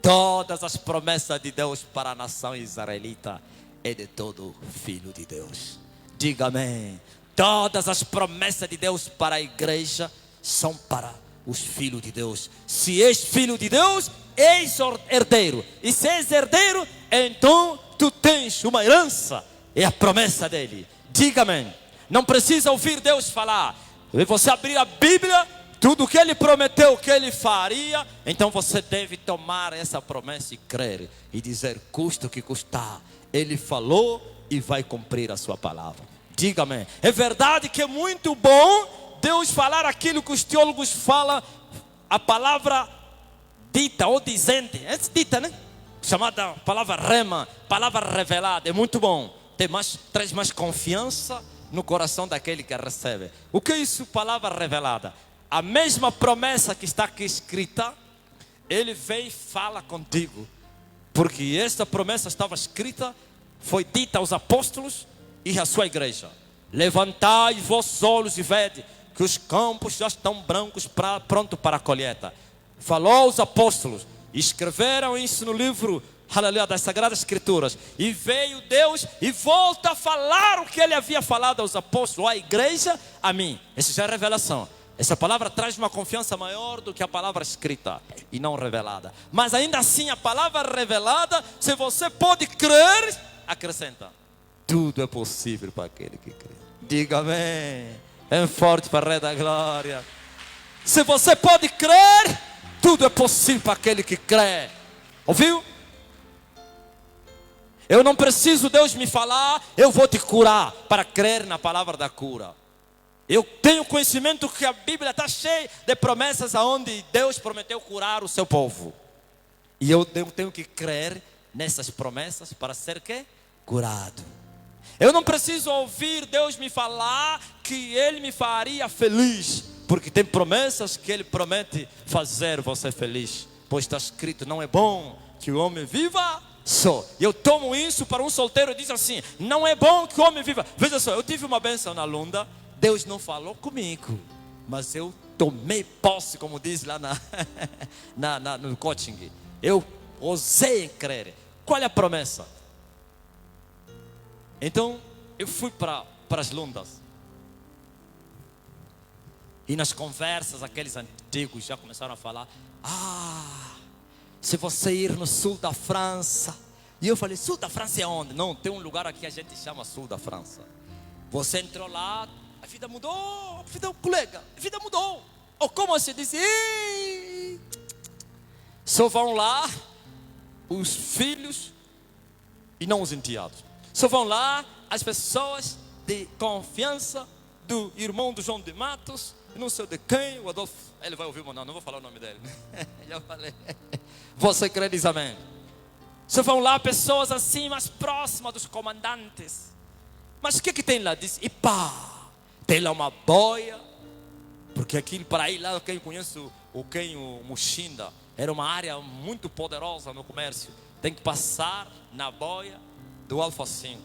Speaker 1: Todas as promessas de Deus para a nação israelita é de todo filho de Deus. Diga amém. Todas as promessas de Deus para a igreja são para os filhos de Deus. Se és filho de Deus, és herdeiro. E se és herdeiro, então tu tens uma herança. É a promessa dele. Diga amém. Não precisa ouvir Deus falar. Se você abrir a Bíblia, tudo que ele prometeu que ele faria, então você deve tomar essa promessa e crer. E dizer, custa o que custar, ele falou e vai cumprir a sua palavra. Diga amém. É verdade que é muito bom Deus falar aquilo que os teólogos falam, a palavra dita ou dizente, é dita, né? Chamada palavra rema, palavra revelada, é muito bom. Traz mais confiança no coração daquele que a recebe. O que é isso, palavra revelada? A mesma promessa que está aqui escrita, ele vem e fala contigo. Porque esta promessa estava escrita, foi dita aos apóstolos e à sua igreja. Levantai vossos olhos e vede que os campos já estão brancos, pronto para a colheita. Falou aos apóstolos, escreveram isso no livro, aleluia, das Sagradas Escrituras. E veio Deus e volta a falar o que ele havia falado aos apóstolos, à igreja, a mim. Essa já é revelação. Essa palavra traz uma confiança maior do que a palavra escrita e não revelada. Mas ainda assim, a palavra revelada, se você pode crer, acrescenta: tudo é possível para aquele que crê. Diga amém. É forte para a Rei da Glória. Se você pode crer, tudo é possível para aquele que crê. Ouviu? Eu não preciso Deus me falar, eu vou te curar, para crer na palavra da cura. Eu tenho conhecimento que a Bíblia está cheia de promessas aonde Deus prometeu curar o seu povo. E eu tenho que crer nessas promessas para ser quê? Curado. Eu não preciso ouvir Deus me falar que Ele me faria feliz, porque tem promessas que Ele promete fazer você feliz. Pois está escrito, não é bom que o homem viva só. Eu tomo isso para um solteiro e diz assim, não é bom que o homem viva. Veja só, eu tive uma bênção na Lunda. Deus não falou comigo, mas eu tomei posse, como diz lá no coaching. Eu ousei em crer. Qual é a promessa? Então eu fui para as Lundas. E nas conversas, aqueles antigos já começaram a falar: se você ir no sul da França. E eu falei: sul da França é onde? Não, tem um lugar aqui que a gente chama sul da França. Você entrou lá, a vida mudou, a vida, colega, a vida mudou. Ou como você disse, só vão lá os filhos e não os enteados. Só vão lá as pessoas de confiança do irmão do João de Matos, não sei de quem, o Adolfo. Ele vai ouvir o meu nome, não vou falar o nome dele. Já falei. Você crê, diz amém. Só vão lá pessoas assim mais próximas dos comandantes. Mas o que tem lá? Diz, e pá, tem lá uma boia. Porque aquilo para ir lá, quem conhece o Muxinda, era uma área muito poderosa no comércio. Tem que passar na boia do Alfa 5.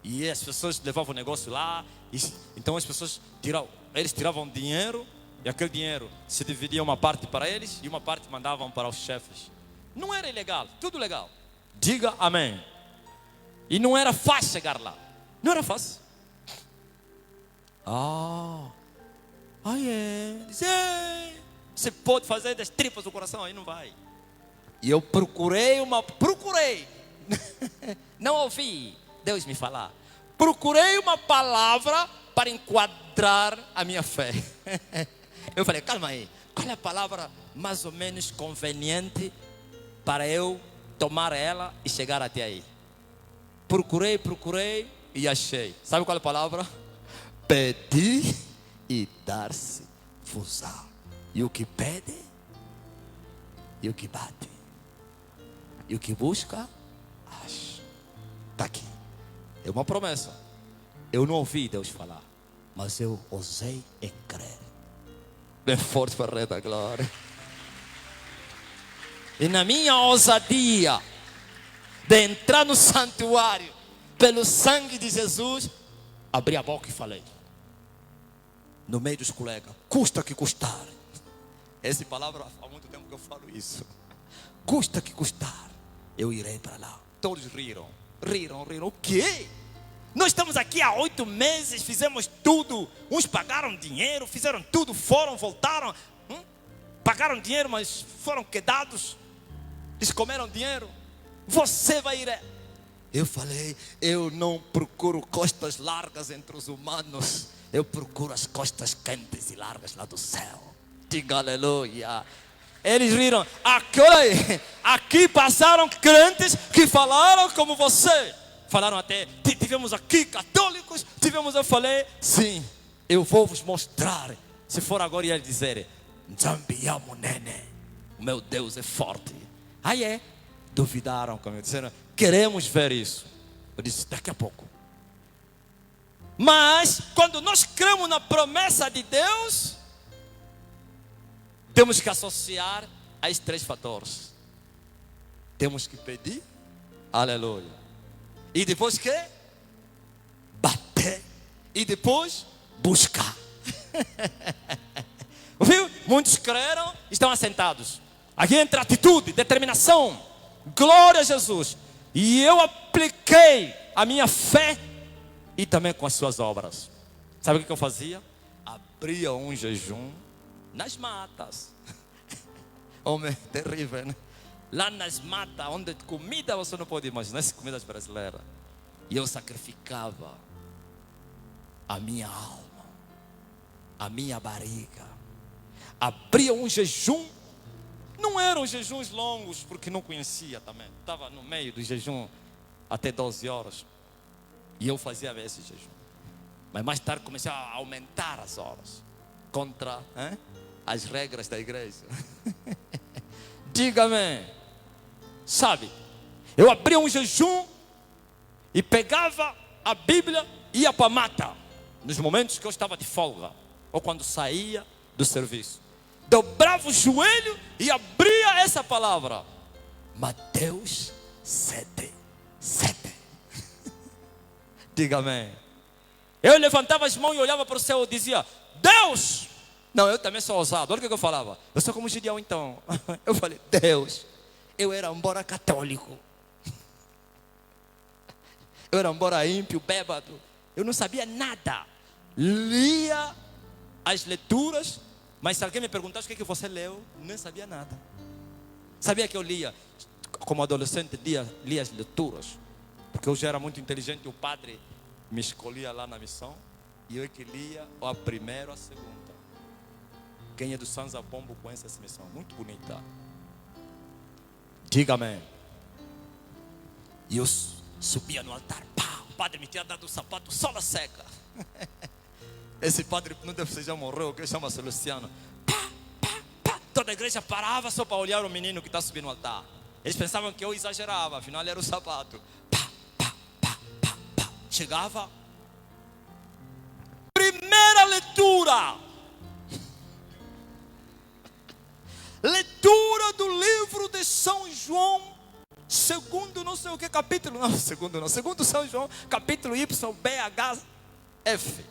Speaker 1: E as pessoas levavam o negócio lá. Então as pessoas tiravam dinheiro. E aquele dinheiro se dividia uma parte para eles e uma parte mandavam para os chefes. Não era ilegal, tudo legal. Diga amém. E não era fácil chegar lá. Não era fácil. Você pode fazer das tripas do coração, aí não vai. E eu procurei. Não ouvi Deus me falar. Procurei uma palavra para enquadrar a minha fé. Eu falei: calma aí, qual é a palavra mais ou menos conveniente para eu tomar ela e chegar até aí? Procurei e achei. Sabe qual é a palavra? Pedir e dar-se-vos-á. E o que pede, e o que bate, e o que busca, acha. Está aqui. É uma promessa. Eu não ouvi Deus falar, mas eu ousei em crer. Bem forte para a rei da glória. E na minha ousadia de entrar no santuário pelo sangue de Jesus, abri a boca e falei, no meio dos colegas: custa que custar. Essa palavra há muito tempo que eu falo isso. Custa que custar, eu irei para lá. Todos riram. O quê? Nós estamos aqui há 8 meses, fizemos tudo. Uns pagaram dinheiro, fizeram tudo, foram, voltaram. Pagaram dinheiro, mas foram quedados. Eles comeram dinheiro. Você vai ir. Eu falei: eu não procuro costas largas entre os humanos. Eu procuro as costas quentes e largas lá do céu. Diga aleluia. Eles riram. Aqui passaram crentes que falaram como você. Falaram até, tivemos aqui católicos, eu falei, sim, eu vou vos mostrar. Se for agora ia dizer, Zambiamo nene, meu Deus é forte. Aí duvidaram comigo, disseram, queremos ver isso. Eu disse, daqui a pouco. Mas quando nós cremos na promessa de Deus, temos que associar a esses 3 fatores. Temos que pedir, aleluia. E depois que? Bater. E depois buscar. Viu? Muitos creram, estão assentados. Aqui entra atitude, determinação. Glória a Jesus. E eu apliquei a minha fé e também com as suas obras. Sabe o que eu fazia? Abria um jejum nas matas. Homem, terrível, né? Lá nas matas, onde comida você não pode imaginar, as comidas brasileiras. E eu sacrificava a minha alma, a minha barriga. Abria um jejum. Não eram jejuns longos, porque não conhecia também. Estava no meio do jejum até 12 horas. E eu fazia esse jejum. Mas mais tarde comecei a aumentar as horas. Contra as regras da igreja. Diga-me. Sabe, eu abria um jejum e pegava a Bíblia e ia para a mata. Nos momentos que eu estava de folga, ou quando saía do serviço, dobrava o joelho e abria essa palavra, Mateus 7:7. Diga amém. Eu levantava as mãos e olhava para o céu e dizia, Deus. Não, eu também sou ousado. Olha o que eu falava. Eu sou como Gideão então. Eu falei, Deus. Eu era embora católico. Eu era embora ímpio, bêbado. Eu não sabia nada. Lia as leituras, mas se alguém me perguntasse o que você leu, não sabia nada. Sabia que eu lia, como adolescente, lia as leituras, porque eu já era muito inteligente e o padre me escolhia lá na missão, e eu que lia a primeira ou a segunda. Quem é do Sanza Pombo conhece essa missão, muito bonita. Diga amém. E eu subia no altar, pá, o padre me tinha dado um sapato sola seca. Esse padre não deve ser, já morreu, que chama-se Luciano. Pá, pá, pá. Toda a igreja parava só para olhar o menino que está subindo no altar. Eles pensavam que eu exagerava, afinal era o sapato. Pá, pá, pá, pá, pá. Chegava. Primeira leitura. Leitura do livro de São João. Segundo não sei o que capítulo. Não, segundo não. Segundo São João, capítulo Y, B, H, F.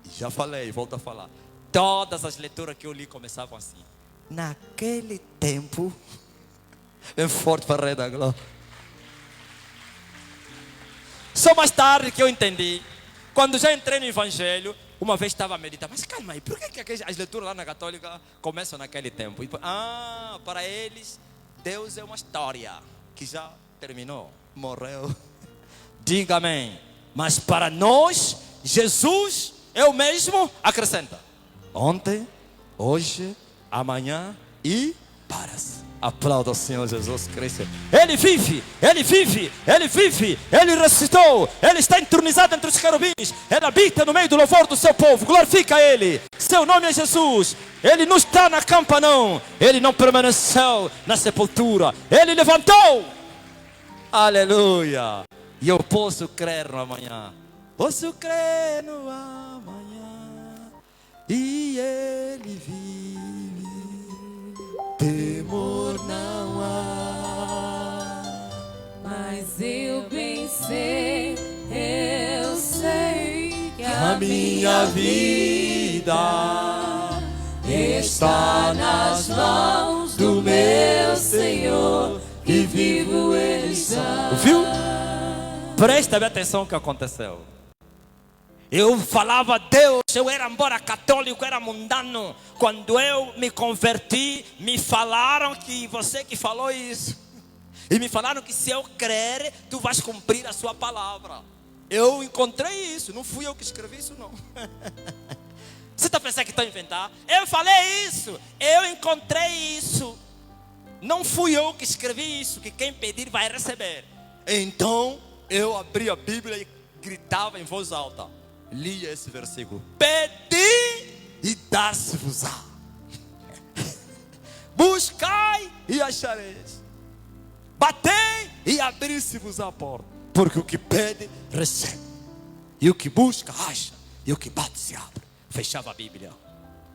Speaker 1: E já falei, volto a falar. Todas as leituras que eu li começavam assim. Naquele tempo. Bem forte para a rede da glória. Só mais tarde que eu entendi. Quando já entrei no Evangelho, uma vez estava a meditar. Mas calma aí, por que as leituras lá na Católica começam naquele tempo? E, para eles, Deus é uma história que já terminou, morreu. Diga amém. Mas para nós, Jesus é o mesmo, acrescenta. Ontem, hoje, amanhã e para sempre. Aplauda o Senhor Jesus Cristo. Ele vive, Ele vive, Ele vive, Ele ressuscitou, Ele está entronizado entre os querubins, Ele habita no meio do louvor do seu povo, glorifica Ele, seu nome é Jesus. Ele não está na campa não, Ele não permaneceu na sepultura, Ele levantou, aleluia. E eu posso crer no amanhã, posso crer no amanhã, e Ele vive. Temor não há,
Speaker 2: Mas eu bem sei, eu sei que
Speaker 1: a minha vida
Speaker 2: está nas mãos do meu Senhor, e vivo Ele está.
Speaker 1: Viu? Presta bem atenção no que aconteceu. Eu falava a Deus, eu era embora católico, era mundano. Quando eu me converti, me falaram que você que falou isso. E me falaram que se eu crer, tu vais cumprir a sua palavra. Eu encontrei isso, não fui eu que escrevi isso não. Você está pensando que está a inventar? Eu falei isso, eu encontrei isso. Não fui eu que escrevi isso, que quem pedir vai receber. Então, eu abri a Bíblia e gritava em voz alta. Lia esse versículo. Pedi e dar-se-vos-á. Buscai e achareis. Batei e abrir-se-vos-á a porta. Porque o que pede, recebe. E o que busca, acha. E o que bate, se abre. Fechava a Bíblia.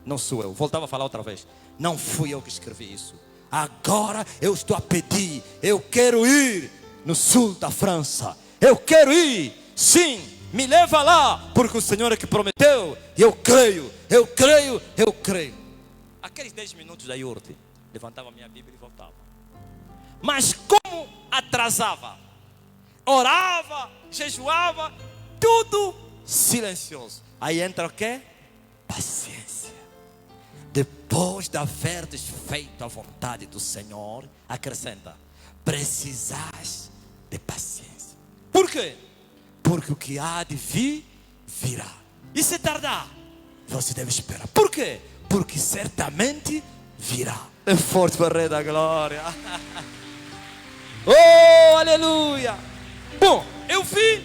Speaker 1: Não sou eu. Voltava a falar outra vez. Não fui eu que escrevi isso. Agora eu estou a pedir. Eu quero ir no sul da França. Eu quero ir. Sim. Me leva lá, porque o Senhor é que prometeu. E eu creio, eu creio, eu creio. Aqueles 10 minutos da iurte, levantava a minha Bíblia e voltava. Mas como atrasava, orava, jejuava, tudo silencioso. Aí entra o quê? Paciência. Depois de haverdes feito a vontade do Senhor, acrescenta, precisais de paciência. Por quê? Porque o que há de vir, virá. E se tardar, você deve esperar. Por quê? Porque certamente virá. É forte para a rede da glória. Oh, aleluia. Bom, eu vi.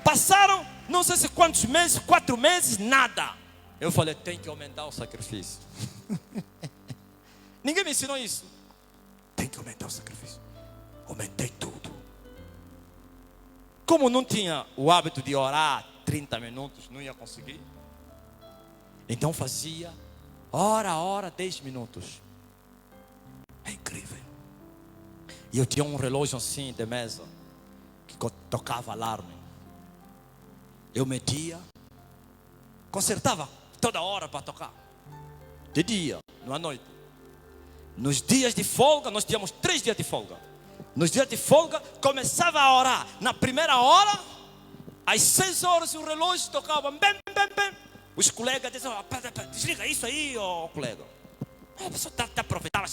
Speaker 1: Passaram, não sei se quantos meses, 4 meses, nada. Eu falei, tem que aumentar o sacrifício. Ninguém me ensinou isso. Tem que aumentar o sacrifício. Aumentei tudo. Como não tinha o hábito de orar 30 minutos, não ia conseguir. Então fazia hora, 10 minutos. É incrível. E eu tinha um relógio assim de mesa, que tocava alarme. Eu media, consertava toda hora para tocar. De dia, não à noite. Nos dias de folga, nós tínhamos 3 dias de folga. Nos dias de folga, começava a orar. Na primeira hora, às 6 horas, o relógio tocava. Bem, bem, bem. Os colegas diziam, desliga isso aí, ó colega. A pessoa está aproveitando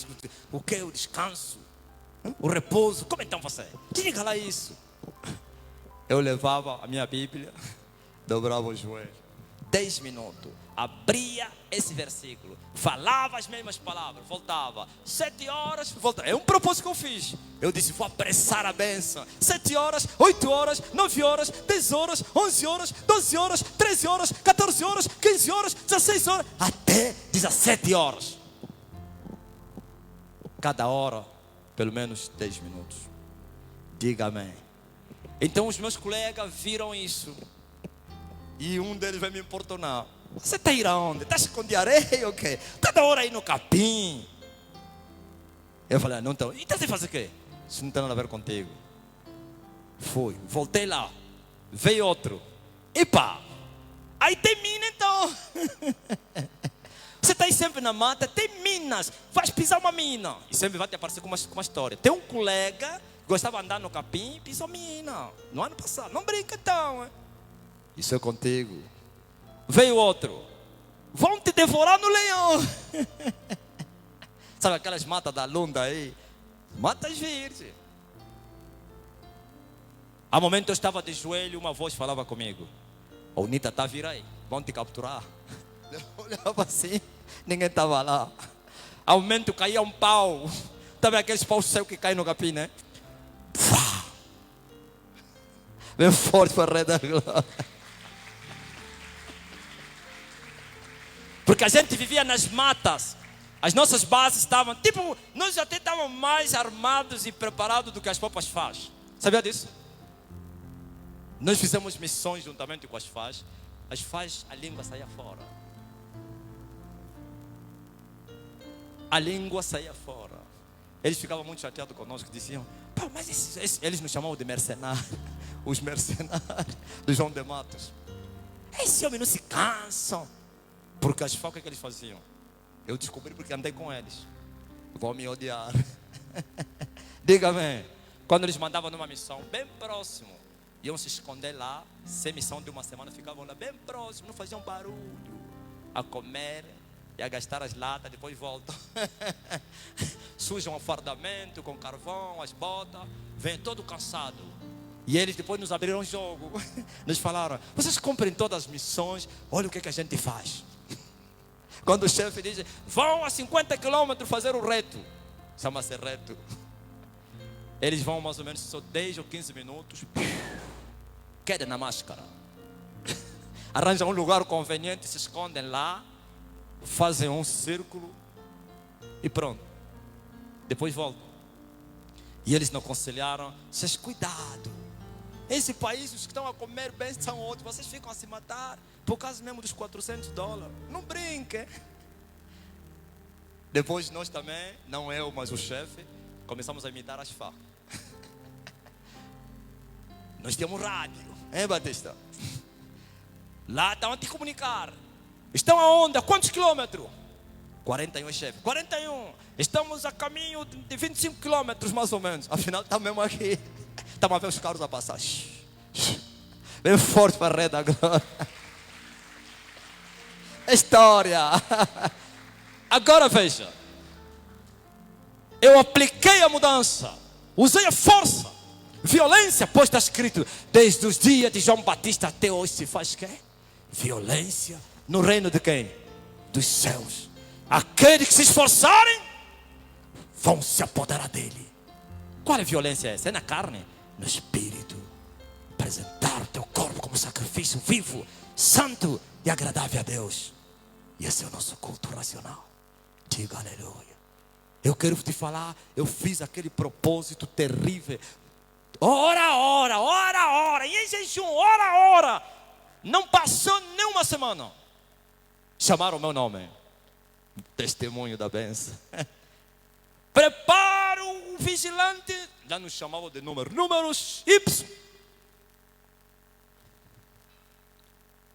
Speaker 1: o que? O descanso, o repouso. Como então você? Desliga lá isso. Eu levava a minha Bíblia, dobrava o joelho. 10 minutos. Abria esse versículo. Falava as mesmas palavras. Voltava. 7 horas, voltava. É um propósito que eu fiz. Eu disse, vou apressar a bênção. 7 horas, 8 horas, 9 horas, 10 horas, 11 horas, 12 horas, 13 horas, 14 horas, 15 horas, 16 horas, até 17 horas. Cada hora, pelo menos 10 minutos. Diga amém. Então os meus colegas viram isso. E um deles vai me importunar. Você está indo aonde? Está escondendo areia ou o quê? Toda hora aí no capim. Eu falei, não estou. E está sem fazer o quê? Isso não tem nada a ver contigo. Fui, voltei lá. Veio outro. E pá, aí tem mina então. Você está aí sempre na mata, tem minas. Vais pisar uma mina. E sempre vai te aparecer com uma história. Tem um colega que gostava de andar no capim e pisou mina. No ano passado. Não brinca então, hein? Isso é contigo. Veio outro. Vão te devorar no leão. Sabe aquelas matas da Lunda aí? Matas virgens. Há momento eu estava de joelho, uma voz falava comigo. Ô Nita, tá vir aí. Vão te capturar. Eu olhava assim, ninguém estava lá. Ao momento caía um pau. Sabe aqueles paus céu que caem no capim, né? Bem forte para a rede da glória. Porque a gente vivia nas matas. As nossas bases estavam, tipo, nós até estávamos mais armados e preparados do que as próprias FAS. Sabia disso? Nós fizemos missões juntamente com as FAS. As FAS, a língua saía fora. A língua saía fora. Eles ficavam muito chateados conosco. Diziam, pô, mas eles nos chamavam de mercenários. Os mercenários do João de Matos. Esse homem não se cansam. Porque as FAS, o que eles faziam? Eu descobri porque andei com eles. Vão me odiar. Diga-me. Quando eles mandavam numa missão bem próximo, iam se esconder lá. Sem missão de uma semana, ficavam lá bem próximo. Não faziam barulho. A comer e a gastar as latas. Depois voltam. Sujam o fardamento com carvão, as botas. Vêm todo cansado. E eles depois nos abriram o jogo. Nos falaram, vocês cumprem todas as missões. Olha o que a gente faz. Quando o chefe diz, vão a 50 km fazer o reto. Chama-se reto. Eles vão mais ou menos só 10 ou 15 minutos. Queda na máscara. Arranjam um lugar conveniente, se escondem lá. Fazem um círculo. E pronto. Depois voltam. E eles não aconselharam, vocês cuidado. Esse país, os que estão a comer bem são outros. Vocês ficam a se matar por causa mesmo dos $400. Não brinquem. Depois nós também, não eu, mas o chefe, começamos a imitar as FARC. Nós temos rádio, hein, Batista? Lá estão a te comunicar. Estão aonde? A quantos quilômetros? 41, chefe. 41. Estamos a caminho de 25 quilômetros, mais ou menos. Afinal, está mesmo aqui. Estamos a ver os carros a passar. Bem forte para a rede agora. História. Agora veja. Eu apliquei a mudança. Usei a força. Violência, pois está escrito. Desde os dias de João Batista até hoje se faz quê? Violência. No reino de quem? Dos céus. Aqueles que se esforçarem vão se apoderar dele. Qual é a violência essa? É na carne? No espírito. Apresentar o teu corpo como sacrifício vivo, santo e agradável a Deus. E esse é o nosso culto racional. Diga aleluia. Eu quero te falar, eu fiz aquele propósito terrível. Ora, e em jejum, ora. Não passou nem uma semana. Chamaram o meu nome. Testemunho da bênção. Prepara o vigilante. Já nos chamavam de números Y.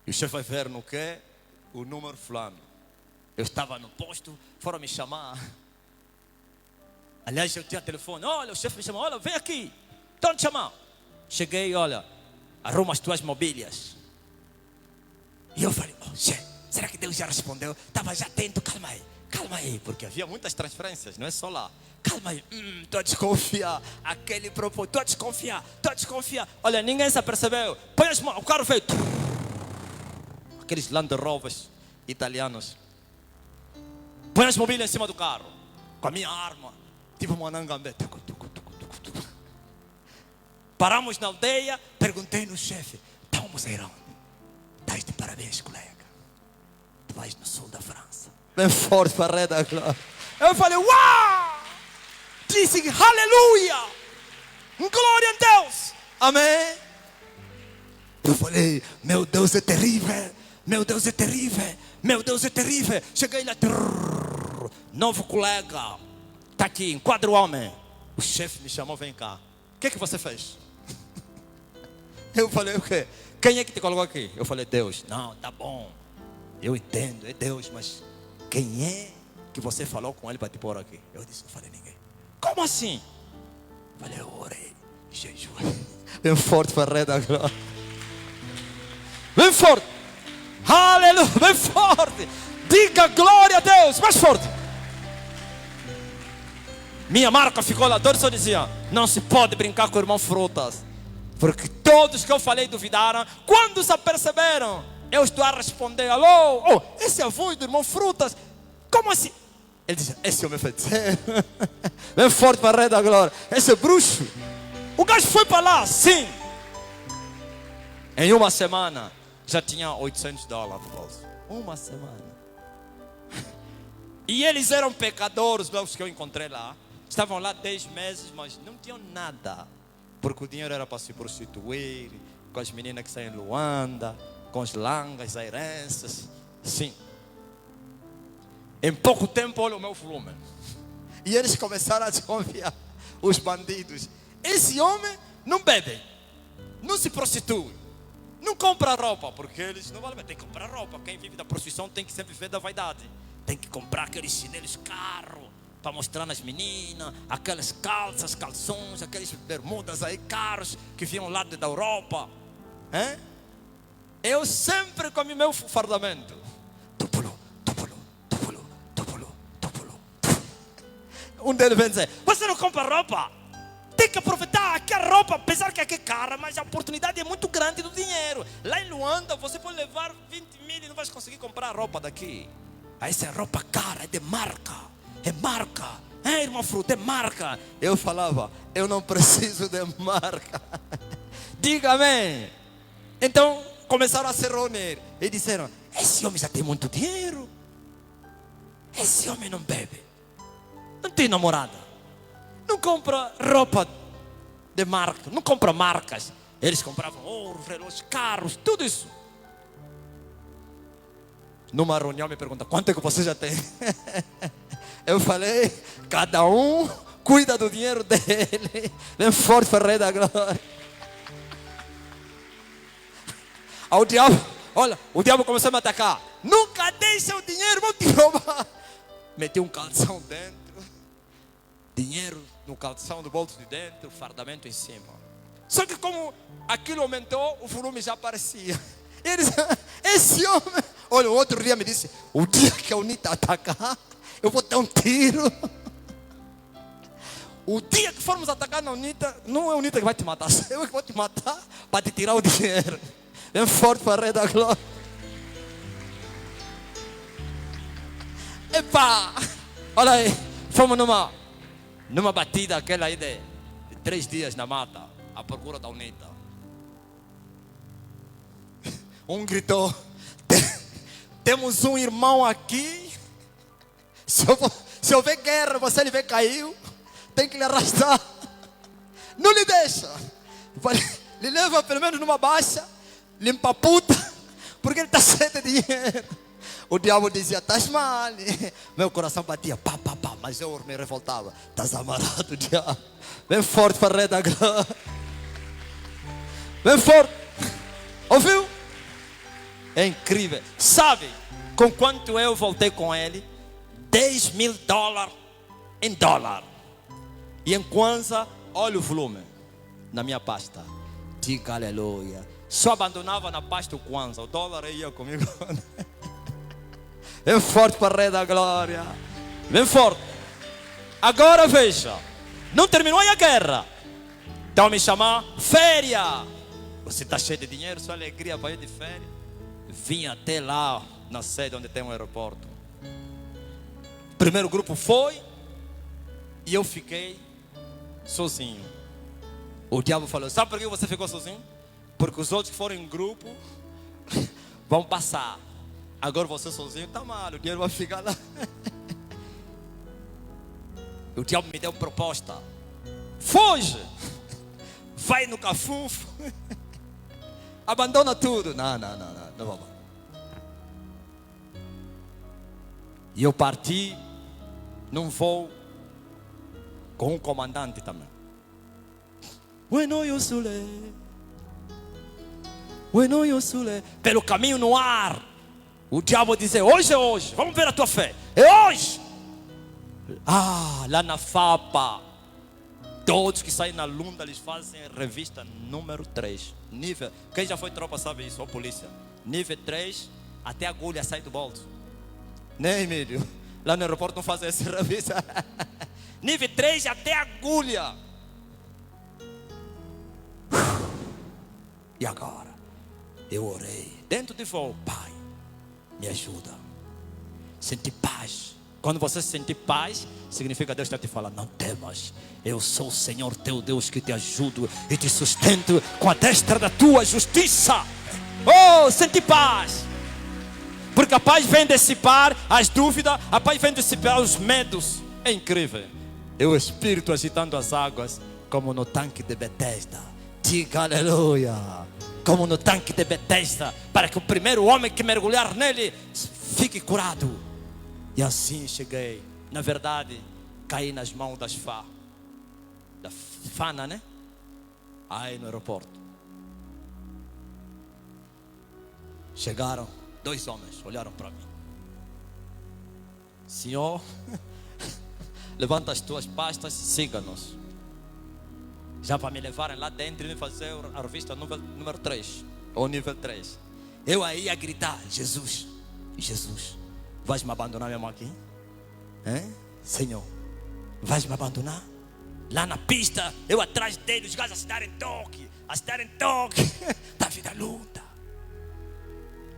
Speaker 1: E o chefe vai ver no que? O número fulano. Eu estava no posto, foram me chamar. Aliás, eu tinha telefone. Olha, o chefe me chamou. Olha, vem aqui. Estou te chamando. Cheguei, olha, arruma as tuas mobílias. E eu falei, oh, chefe, será que Deus já respondeu? Estava já atento, calma aí. Porque havia muitas transferências, não é só lá. Calma aí, estou a desconfiar. Aquele propósito, estou a desconfiar. Olha, ninguém se apercebeu. Põe as mãos, o carro veio. Aqueles Land Rovers italianos. Põe as mobílias em cima do carro. Com a minha arma. Tipo Manangambé. Paramos na aldeia. Perguntei no chefe. Estamos a ir onde? Estás de parabéns, colega. Tu vais no sul da França. Bem forte para a rede da glória. Eu falei, uau! Disse, aleluia! Glória a Deus! Amém? Eu falei, meu Deus é terrível. Meu Deus é terrível. Meu Deus é terrível. Cheguei lá. Novo colega. Está aqui, enquadra o homem. O chefe me chamou, vem cá. O que você fez? Eu falei, o quê? Quem é que te colocou aqui? Eu falei, Deus. Não, tá bom. Eu entendo, é Deus, mas quem é que você falou com ele para te pôr aqui? Eu disse, não falei ninguém. Como assim? Eu falei, eu orei, jejuei. Bem forte para a rede da glória. Bem forte. Aleluia, bem forte. Diga glória a Deus, mais forte. Minha marca ficou lá, todos só diziam, não se pode brincar com o irmão Frutas. Porque todos que eu falei duvidaram. Quando se aperceberam, eu estou a responder, alô, oh, esse é a voz do irmão Frutas. Como assim? Ele disse, esse homem é feiticeiro. Bem forte para a rede da glória. Esse é bruxo. O gajo foi para lá, sim. Em uma semana, já tinha $800 no bolso. Uma semana. E eles eram pecadores, os que eu encontrei lá. Estavam lá 10 meses, mas não tinham nada. Porque o dinheiro era para se prostituir, com as meninas que saem em Luanda, com os langas, as heranças. Sim. Em pouco tempo, olha o meu volume. E eles começaram a desconfiar, os bandidos. Esse homem não bebe, não se prostitui, não compra roupa, porque eles não valem, tem que comprar roupa. Quem vive da prostituição tem que sempre viver da vaidade. Tem que comprar aqueles chinelos caros para mostrar nas meninas, aquelas calças, calções, aqueles bermudas aí caros que vinham lá da Europa. Hein? Eu sempre comi meu fardamento. Tupulu. Um deles vem dizer, você não compra roupa? Tem que aproveitar aqui a roupa, apesar que aqui é cara, mas a oportunidade é muito grande do dinheiro. Lá em Luanda você pode levar 20 mil e não vai conseguir comprar roupa daqui. Aí essa é roupa cara, é de marca. É marca. É, irmão Fruto, é marca. Eu falava, eu não preciso de marca. Diga amém. Então começaram a se reunir e disseram, esse homem já tem muito dinheiro. Esse homem não bebe, não tem namorada, não compra roupa de marca, não compra marcas. Eles compravam ouro, relógios, carros, tudo isso. Numa reunião me pergunta, quanto é que você já tem? Eu falei, cada um cuida do dinheiro dele. Bem forte para a rede da glória. Ao diabo, olha, o diabo começou a me atacar. Nunca deixa o dinheiro, vou te roubar. Meti um calção dentro, dinheiro no calção do bolso de dentro, fardamento em cima. Só que como aquilo aumentou, o volume já aparecia. E eles, esse homem, olha, o outro dia me disse, o dia que a UNITA atacar, eu vou dar um tiro. O dia que formos atacar na UNITA, não é a UNITA que vai te matar, eu que vou te matar para te tirar o dinheiro. Bem forte para a rede da glória. Epa! Olha aí, fomos numa batida aquela aí de 3 dias na mata, à procura da UNITA. Um gritou, temos um irmão aqui, se houver guerra, você lhe vê caiu, tem que lhe arrastar, não lhe deixa, lhe leva pelo menos numa baixa, limpa a puta, porque ele está cheio de dinheiro. O diabo dizia, estás mal. Meu coração batia, pá, mas eu me revoltava. Estás amarrado, diabo. Bem forte para a rede da glória. Bem forte. Ouviu? É incrível. Sabe com quanto eu voltei com ele? $10 mil em dólar. E em Kwanza, olha o volume na minha pasta. Diga aleluia. Só abandonava na pasta o Kwanza. O dólar ia comigo. Bem forte para a Rei da Glória. Bem forte. Agora veja. Não terminou aí a guerra. Então me chamar férias. Você está cheio de dinheiro, sua alegria para ir de férias. Vim até lá na sede onde tem um aeroporto. O primeiro grupo foi. E eu fiquei sozinho. O diabo falou: sabe por que você ficou sozinho? Porque os outros que foram em grupo vão passar. Agora você sozinho está mal, o dinheiro vai ficar lá. O diabo me deu proposta: foge, vai no cafufo, abandona tudo. Não vou. E eu parti num voo com um comandante também. Pelo caminho no ar, o diabo dizia: hoje é hoje, vamos ver a tua fé, é hoje. Lá na FAPA, todos que saem na Lunda, eles fazem revista número 3. Nível, quem já foi tropa sabe isso, ou polícia. Nível 3, até a agulha sai do bolso. Nem Emílio, lá no aeroporto não fazem essa revista. Nível 3, até a agulha. E agora? Eu orei dentro de voo: Pai, me ajuda. Senti paz. Quando você sentir paz, significa que Deus está te falando: não temas, eu sou o Senhor teu Deus que te ajudo e te sustento com a destra da tua justiça. Oh, senti paz. Porque a paz vem dissipar as dúvidas, a paz vem dissipar os medos. É incrível. É o Espírito agitando as águas, como no tanque de Betesda. Diga aleluia. Como no tanque de Betesda, para que o primeiro homem que mergulhar nele fique curado. E assim cheguei. Na verdade, caí nas mãos da Fana, né? Aí no aeroporto. Chegaram 2 homens, olharam para mim: Senhor, levanta as tuas pastas, siga-nos. Já para me levarem lá dentro e me fazer a revista número 3, ou nível 3. Eu aí ia gritar: Jesus, vais me abandonar mesmo aqui? Senhor, vais me abandonar? Lá na pista, eu atrás dele, os gajos a se darem toque. Da vida luta.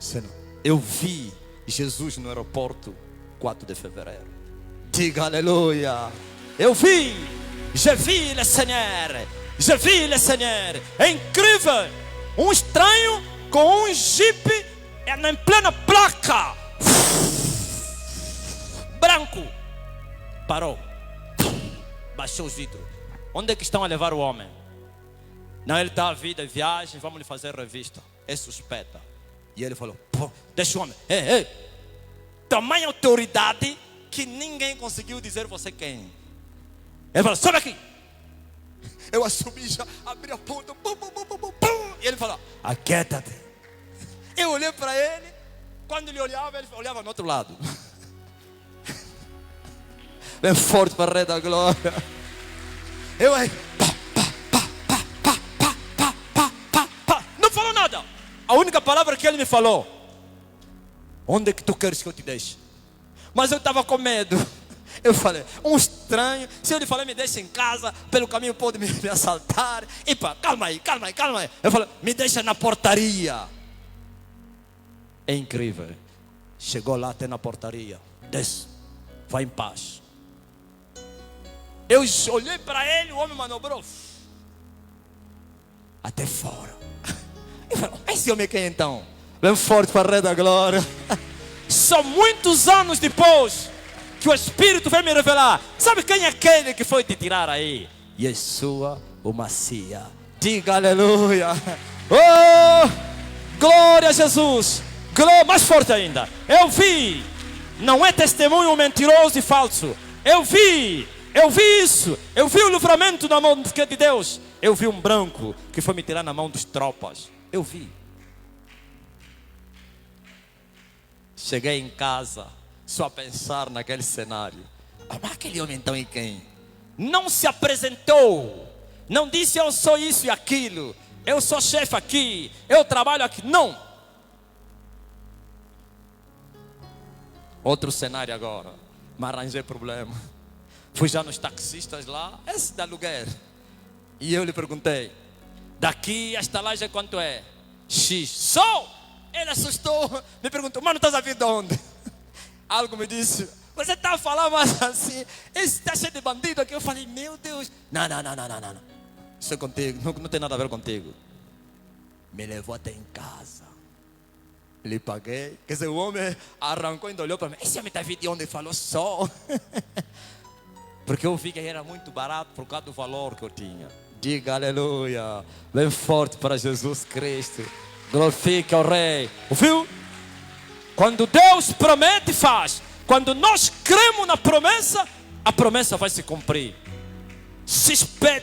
Speaker 1: Senhor, eu vi Jesus no aeroporto 4 de fevereiro. Diga aleluia. Eu vi. Je vis le Seigneur. É incrível. Um estranho com um jipe em plena placa. Branco. Parou. Baixou os vidros. Onde é que estão a levar o homem? Não, ele está a vida, viagem, vamos lhe fazer revista. É suspeita. E ele falou: pô, deixa o homem. Tamanha autoridade que ninguém conseguiu dizer você quem. Ele falou: sobe aqui. Eu assumi, já abri a porta. E ele falou: aquieta-te. Eu olhei para ele. Quando ele olhava no outro lado. Bem forte para a Rei da Glória. Eu aí, não falou nada. A única palavra que ele me falou: onde é que tu queres que eu te deixe? Mas eu estava com medo. Eu falei: um estranho, se eu lhe falar me deixa em casa, pelo caminho pode me assaltar. Epa, calma aí. Eu falei: me deixa na portaria. É incrível. Chegou lá até na portaria. Desce, vai em paz. Eu olhei para ele, o homem manobrou até fora. Eu falei: esse homem é quem então? Bem forte para a Rei da Glória. São muitos anos depois que o Espírito veio me revelar. Sabe quem é aquele que foi te tirar aí? Yeshua o Messias. Diga aleluia. Oh, glória a Jesus. Glória, mais forte ainda. Eu vi. Não é testemunho mentiroso e falso. Eu vi isso. Eu vi o livramento na mão de Deus. Eu vi um branco que foi me tirar na mão dos tropas. Eu vi. Cheguei em casa, só a pensar naquele cenário. Mas aquele homem então é quem? não se apresentou, não disse eu sou isso e aquilo, eu sou chefe aqui, eu trabalho aqui. Não. Outro cenário agora. Me arranjei problema. Fui já nos taxistas lá, esse da aluguer. E eu lhe perguntei: daqui a estalagem quanto é? X. Só! Ele assustou, me perguntou: mano, estás a vir de onde? Algo me disse: você está a falar mais assim, esse está cheio de bandido aqui. Eu falei: meu Deus. Não. Isso é contigo, não tem nada a ver contigo. Me levou até em casa. Lhe paguei. Quer dizer, o homem arrancou e olhou para mim. Esse homem está vindo de onde? Falou: só. Porque eu vi que era muito barato por causa do valor que eu tinha. Diga aleluia. Bem forte para Jesus Cristo. Glorifique ao Rei. Ouviu? Quando Deus promete, faz. Quando nós cremos na promessa, a promessa vai se cumprir. Se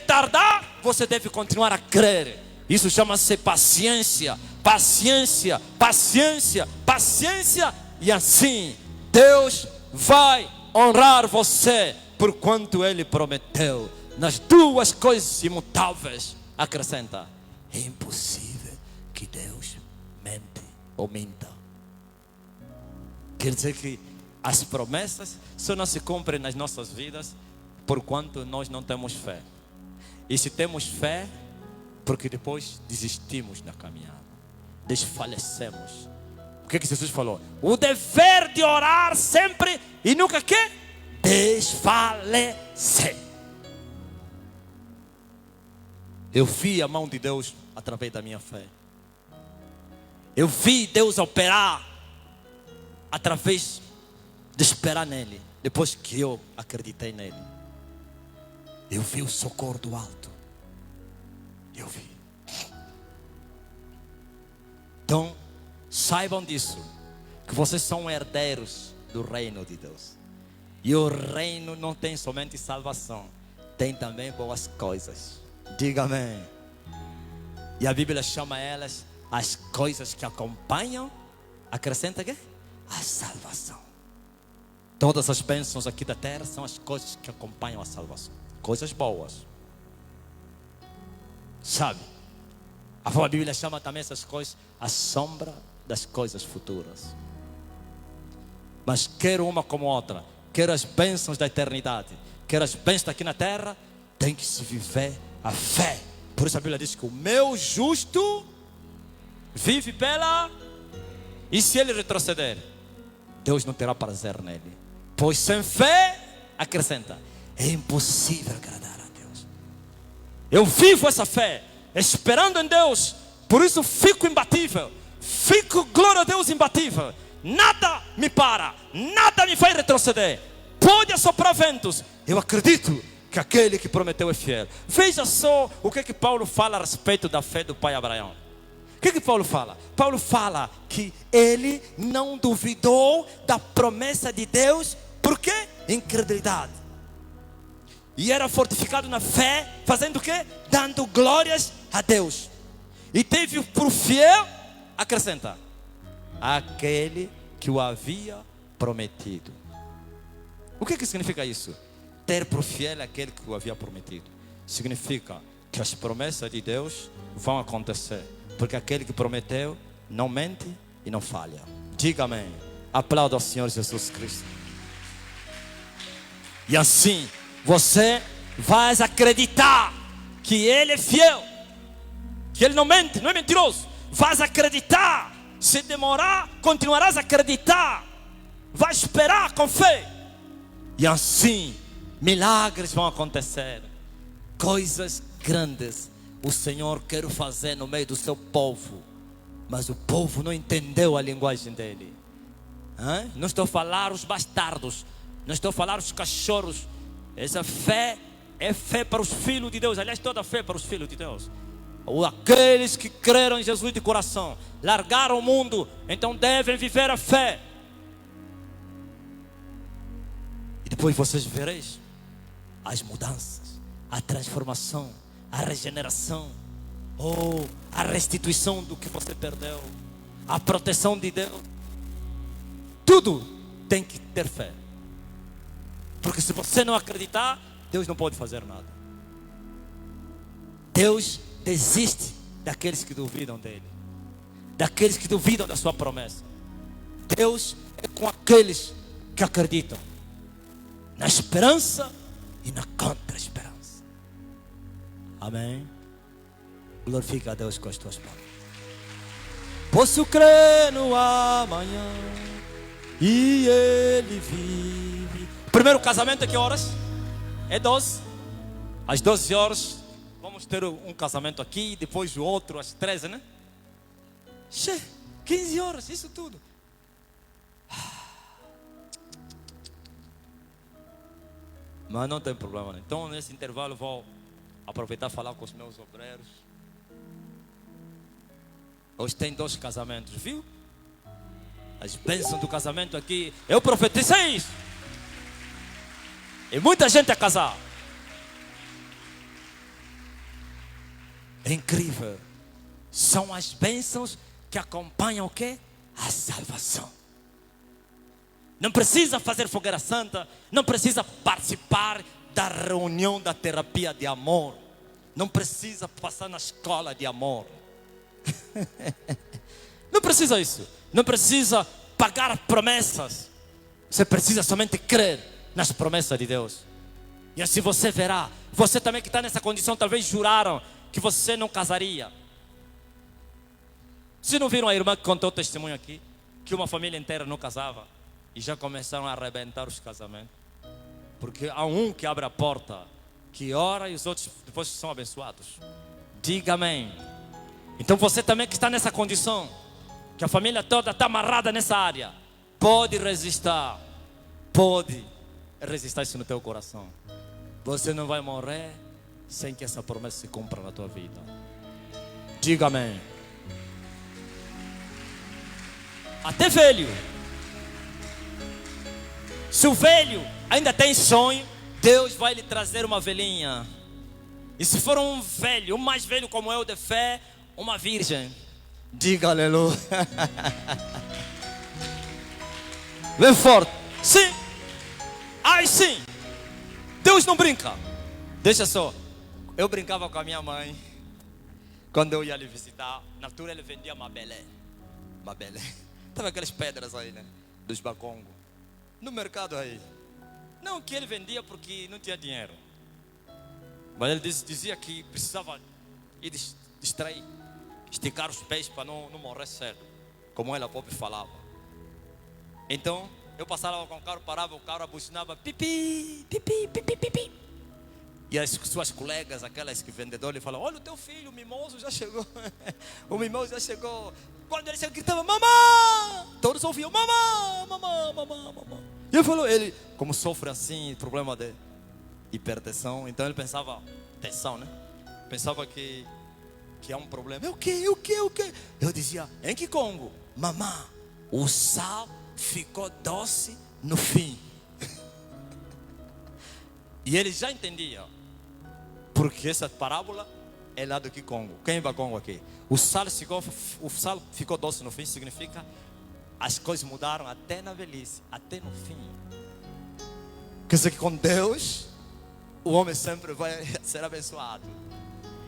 Speaker 1: tardar, você deve continuar a crer. Isso chama-se paciência. Paciência, paciência, paciência. E assim Deus vai honrar você por quanto Ele prometeu. Nas duas coisas imutáveis, acrescenta: é impossível que Deus mente ou minta. Quer dizer que as promessas só não se cumprem nas nossas vidas por quanto nós não temos fé. E se temos fé, porque depois desistimos da caminhada, desfalecemos. O que Jesus falou? O dever de orar sempre e nunca que? Desfalecer. Eu vi a mão de Deus através da minha fé. Eu vi Deus operar através de esperar nele. Depois que eu acreditei nele, eu vi o socorro do alto. Eu vi. Então, saibam disso, que vocês são herdeiros do reino de Deus. E o reino não tem somente salvação, tem também boas coisas. Diga amém. E a Bíblia chama elas as coisas que acompanham. Acrescenta o quê? A salvação. Todas as bênçãos aqui da terra são as coisas que acompanham a salvação. Coisas boas. Sabe? A Bíblia chama também essas coisas a sombra das coisas futuras. Mas quero uma como outra. Quero as bênçãos da eternidade. Quero as bênçãos aqui na terra. Tem que se viver a fé. Por isso a Bíblia diz que o meu justo vive pela... E se ele retroceder, Deus não terá prazer nele. Pois sem fé, acrescenta, é impossível agradar a Deus. Eu vivo essa fé, esperando em Deus. Por isso fico imbatível. Fico, glória a Deus, imbatível. Nada me para, nada me faz retroceder. Pode assoprar ventos, eu acredito que aquele que prometeu é fiel. Veja só o que Paulo fala a respeito da fé do pai Abraão. O que Paulo fala? Paulo fala que ele não duvidou da promessa de Deus. Por quê? Incredulidade. E era fortificado na fé, fazendo o quê? Dando glórias a Deus. E teve por fiel, acrescenta, aquele que o havia prometido. O que significa isso? Ter por fiel aquele que o havia prometido. Significa que as promessas de Deus vão acontecer. Porque aquele que prometeu não mente e não falha. Diga amém. Aplauda ao Senhor Jesus Cristo. E assim você vai acreditar que Ele é fiel, que Ele não mente, não é mentiroso. Vais acreditar. Se demorar, continuarás a acreditar. Vai esperar com fé. E assim milagres vão acontecer. Coisas grandes o Senhor quer fazer no meio do seu povo. Mas o povo não entendeu a linguagem dele. Não estou a falar os bastardos, não estou a falar os cachorros. Essa fé é fé para os filhos de Deus. Aliás, toda fé para os filhos de Deus. Ou aqueles que creram em Jesus de coração, largaram o mundo, então devem viver a fé. E depois vocês vereis as mudanças, a transformação, a regeneração, ou a restituição do que você perdeu, a proteção de Deus. Tudo tem que ter fé. Porque se você não acreditar, Deus não pode fazer nada. Deus desiste daqueles que duvidam dele, daqueles que duvidam da sua promessa. Deus é com aqueles que acreditam na esperança e na contra-esperança. Amém? Glorifica a Deus com as tuas palavras. Posso crer no amanhã e Ele vive. Primeiro casamento é que horas? É 12. Às 12 horas vamos ter um casamento aqui, depois o outro às 13, né? 15 horas, isso tudo. Mas não tem problema, né? Então nesse intervalo eu vou aproveitar e falar com os meus obreiros. Hoje tem 2 casamentos, viu? As bênçãos do casamento aqui. Eu profetizei isso. E muita gente a casar. É incrível. São as bênçãos que acompanham o quê? A salvação. Não precisa fazer fogueira santa. Não precisa participar da reunião da terapia de amor. Não precisa passar na escola de amor. Não precisa isso. Não precisa pagar promessas. Você precisa somente crer nas promessas de Deus. E assim você verá. Você também que está nessa condição, talvez juraram que você não casaria. Vocês não viram a irmã que contou o testemunho aqui? Que uma família inteira não casava e já começaram a arrebentar os casamentos. Porque há um que abre a porta, que ora, e os outros depois são abençoados. Diga amém. Então você também que está nessa condição, que a família toda está amarrada nessa área, pode resistir. Pode resistir isso no teu coração. Você não vai morrer sem que essa promessa se cumpra na tua vida. Diga amém. Até velho. Se o velho ainda tem sonho, Deus vai lhe trazer uma velhinha. E se for um velho, um mais velho como eu de fé, uma virgem. Diga aleluia. Vem forte. Sim. Ai sim. Deus não brinca. Deixa só. Eu brincava com a minha mãe quando eu ia lhe visitar. Na altura ele vendia mabelé. Mabelé. Estava aquelas pedras aí, né? Dos bacongos. No mercado aí. Não que ele vendia porque não tinha dinheiro. Mas ele dizia que precisava ir distrair. Esticar os pés para não morrer cedo. Como ela própria falava. Então, eu passava com o carro, parava, o carro abucinava. Pipi, pipi, pipi, pipi. E as suas colegas, aquelas que vendedores, falam: olha o teu filho, o mimoso já chegou. O mimoso já chegou. Quando ele chegou, gritava: mamã! Todos ouviam: mamã, mamã, mamã, mamã. E eu falo, ele, como sofre assim, problema de hipertensão, então ele pensava, tensão, né? Pensava que é um problema. O quê? Eu dizia: em que Congo? Mamã, o sal ficou doce no fim. E ele já entendia. Porque essa parábola é lá do Kikongo. Quem vai Congo aqui? O sal ficou doce no fim. Significa as coisas mudaram até na velhice, até no fim. Quer dizer que com Deus o homem sempre vai ser abençoado.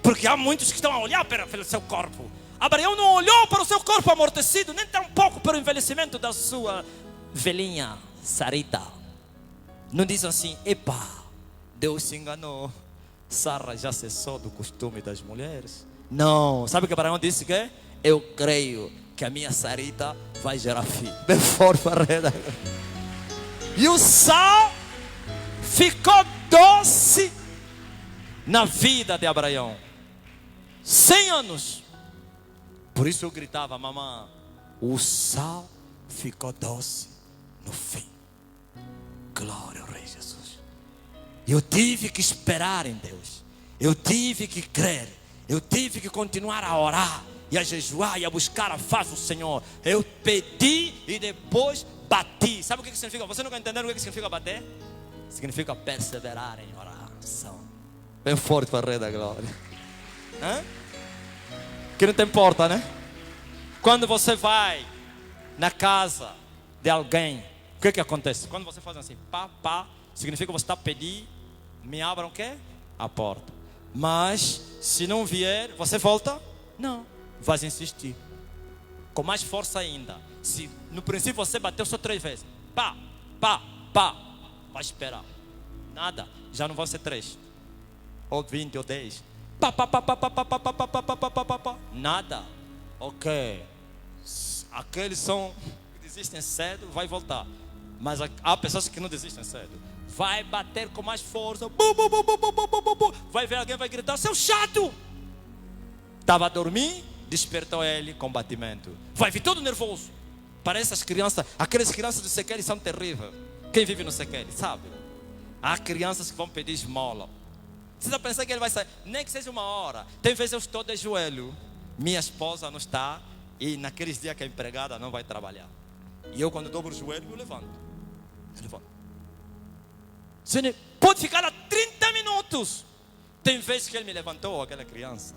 Speaker 1: Porque há muitos que estão a olhar para o seu corpo. Abraão não olhou para o seu corpo amortecido, nem tão pouco para o envelhecimento da sua velhinha Sarita. Não diz assim: epa, Deus se enganou, Sara já cessou do costume das mulheres. Não, sabe o que Abraão disse? Que eu creio que a minha Sarita vai gerar filho. Bem forte para reda. E o sal ficou doce na vida de Abraão. 100 anos. Por isso eu gritava: mamãe, o sal ficou doce no fim. Glória ao Rei Jesus. Eu tive que esperar em Deus. Eu tive que crer. Eu tive que continuar a orar e a jejuar e a buscar a face do Senhor. Eu pedi e depois bati. Sabe o que significa? Você nunca entendeu o que significa bater? Significa perseverar em oração. Bem forte para o Rei da Glória. Que não tem porta, né? Quando você vai na casa de alguém, o que acontece? Quando você faz assim, pá, pá, significa que você está pedindo me abram o quê? A porta. Mas se não vier, você volta? Não. Vai insistir. Com mais força ainda. Se no princípio você bateu só 3 vezes. Pá, pá, pá. Vai esperar. Nada. Já não vão ser 3. Ou 20 ou 10. Pá, pá, pá, pá, pá, pá, pá, pá, pá, pá, pá, pá, pá, pá. Nada. Ok. Aqueles são que desistem cedo, vai voltar. Mas há pessoas que não desistem cedo. Vai bater com mais força. Bu, bu, bu, bu, bu, bu, bu, bu. Vai ver alguém, vai gritar: seu chato! Estava a dormir, despertou ele com batimento. Vai vir todo nervoso. Parece as crianças, aquelas crianças do Sequeire são terríveis. Quem vive no Sequeire sabe. Há crianças que vão pedir esmola. Você está pensando que ele vai sair? Nem que seja 1 hora. Tem vezes eu estou de joelho. Minha esposa não está. E naqueles dias que a empregada não vai trabalhar. E eu, quando dobro o joelho, eu levanto. Você pode ficar lá 30 minutos. Tem vezes que ele me levantou, aquela criança.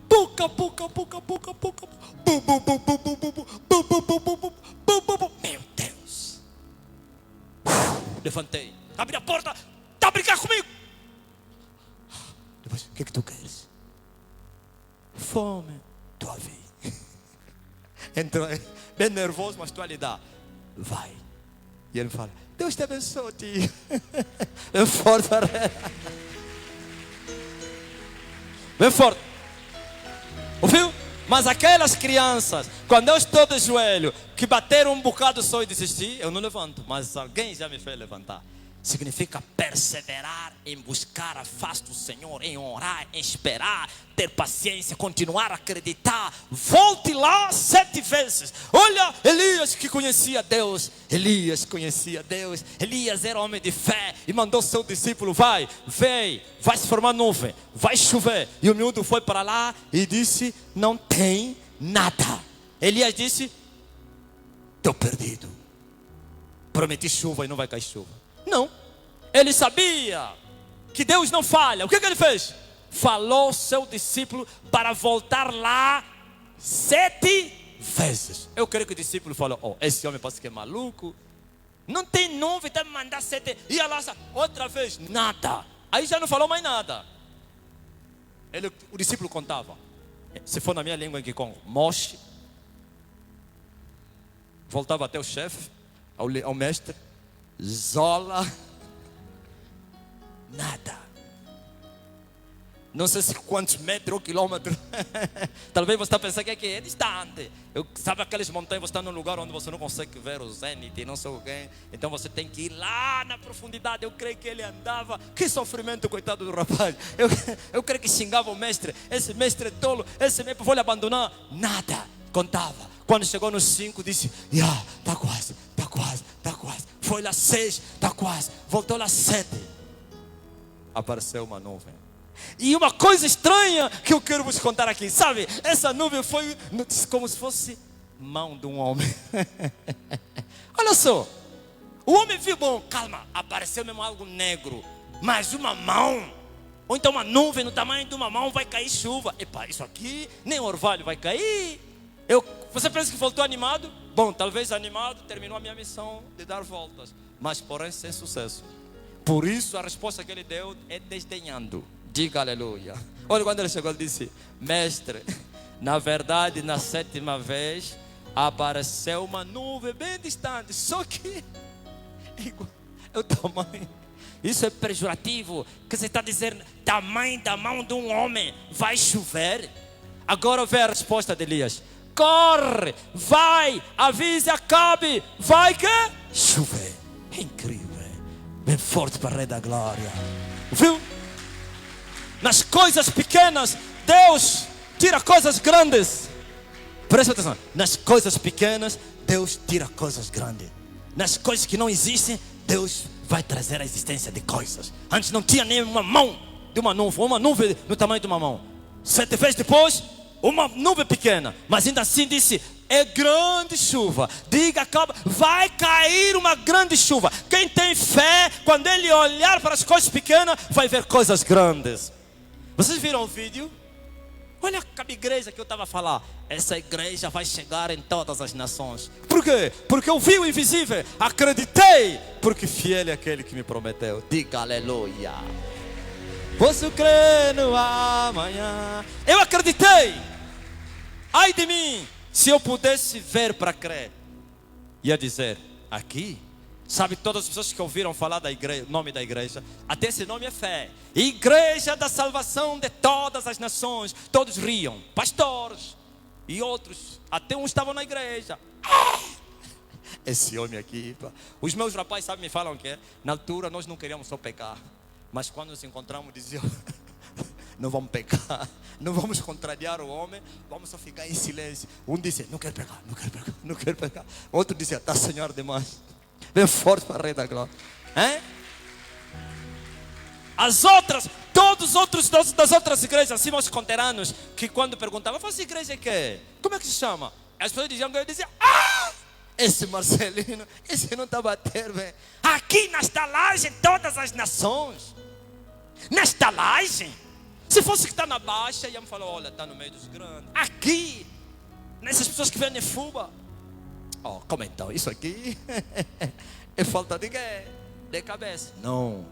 Speaker 1: Puca, puca, puca, puca, puca. Meu Deus. Levantei. Abri a porta. Está a brincar comigo? Depois, o que tu queres? Fome. Tua vida. Entrou bem nervoso, mas tu a lhe dá. Vai. E ele fala: Deus te abençoe, tio. Bem forte. Bem forte. Ouviu? Mas aquelas crianças, quando eu estou de joelho, que bateram um bocado só e desistir, eu não levanto. Mas alguém já me fez levantar. Significa perseverar em buscar a face do Senhor, em orar, em esperar, ter paciência, continuar a acreditar. Volte lá 7 vezes. Olha, Elias que conhecia Deus. Elias conhecia Deus. Elias era homem de fé e mandou seu discípulo: vai, vem, vai se formar nuvem, vai chover. E o miúdo foi para lá e disse: não tem nada. Elias disse: estou perdido. Prometi chuva e não vai cair chuva. Não, ele sabia que Deus não falha. O que ele fez? Falou seu discípulo para voltar lá 7 vezes. Eu creio que o discípulo falou: oh, esse homem parece que é maluco. Não tem nuvem, deve mandar 7. E lá outra vez, nada. Aí já não falou mais nada. O discípulo contava. Se for na minha língua em que com Moshe. Voltava até o chefe, ao mestre. Zola, nada. Não sei se quantos metros ou quilômetros. Talvez você está pensando que é distante. Sabe aquelas montanhas, você está num lugar onde você não consegue ver o zênite e não sei o quê. Então você tem que ir lá na profundidade. Eu creio que ele andava. Que sofrimento, coitado do rapaz. Eu creio que xingava o mestre. Esse mestre é tolo. Esse mestre, vou lhe abandonar. Nada, contava. Quando chegou nos 5, disse: está quase, está quase, está quase. Foi lá 6, está quase. Voltou lá 7. Apareceu uma nuvem. E uma coisa estranha que eu quero vos contar aqui. Sabe, essa nuvem foi como se fosse mão de um homem. Olha só. O homem viu, bom, calma, apareceu mesmo algo negro. Mas uma mão, ou então uma nuvem no tamanho de uma mão, vai cair chuva. Epa, isso aqui, nem orvalho vai cair. Você pensa que voltou animado? Bom, talvez animado, terminou a minha missão de dar voltas. Mas porém sem sucesso. Por isso a resposta que ele deu é desdenhando. Diga aleluia. Olha, quando ele chegou, ele disse: mestre, na verdade na 7ª vez apareceu uma nuvem bem distante. Só que é o tamanho. Isso é pejorativo. Que você está dizendo? Tamanho da mão de um homem. Vai chover? Agora vê a resposta de Elias. Corre, vai, avise Acabe, vai que chover. É incrível. Bem forte para o Rei da Glória. Viu? Nas coisas pequenas, Deus tira coisas grandes. Presta atenção. Nas coisas pequenas, Deus tira coisas grandes. Nas coisas que não existem, Deus vai trazer a existência de coisas. Antes não tinha nem uma mão de uma nuvem no tamanho de uma mão. 7 vezes depois, uma nuvem pequena, mas ainda assim disse: é grande chuva. Diga, acaba, vai cair uma grande chuva. Quem tem fé, quando ele olhar para as coisas pequenas, vai ver coisas grandes. Vocês viram o vídeo? Olha a igreja que eu estava a falar. Essa igreja vai chegar em todas as nações. Por quê? Porque eu vi o invisível. Acreditei. Porque fiel é aquele que me prometeu. Diga aleluia. Posso crer no amanhã. Eu acreditei. Ai de mim, se eu pudesse ver para crer. Ia dizer, aqui, sabe, todas as pessoas que ouviram falar da igreja, nome da igreja, até esse nome é fé. Igreja da salvação de todas as nações. Todos riam, pastores e outros, até uns estavam na igreja. Esse homem aqui, pá. Os meus rapazes, sabe, me falam que na altura nós não queríamos só pecar, mas quando nos encontramos diziam, não vamos pecar, não vamos contrariar o homem, vamos só ficar em silêncio. Um disse, não quero pecar, não quero pecar, não quero pecar. Outro dizia, está Senhor demais. Bem forte para a rei da glória. Hein? As outras, todos os outros das outras igrejas, assim, os conteranos, que quando perguntavam, essa igreja que é? Como é que se chama? As pessoas diziam que eu dizia, esse Marcelino, esse não está a bater bem. Aqui na estalagem, todas as nações. Na estalagem. Se fosse que está na baixa, ia me falar, olha, está no meio dos grandes. Aqui, nessas pessoas que vendem fuba. Oh, como então? Isso aqui é falta de quê? De cabeça. Não.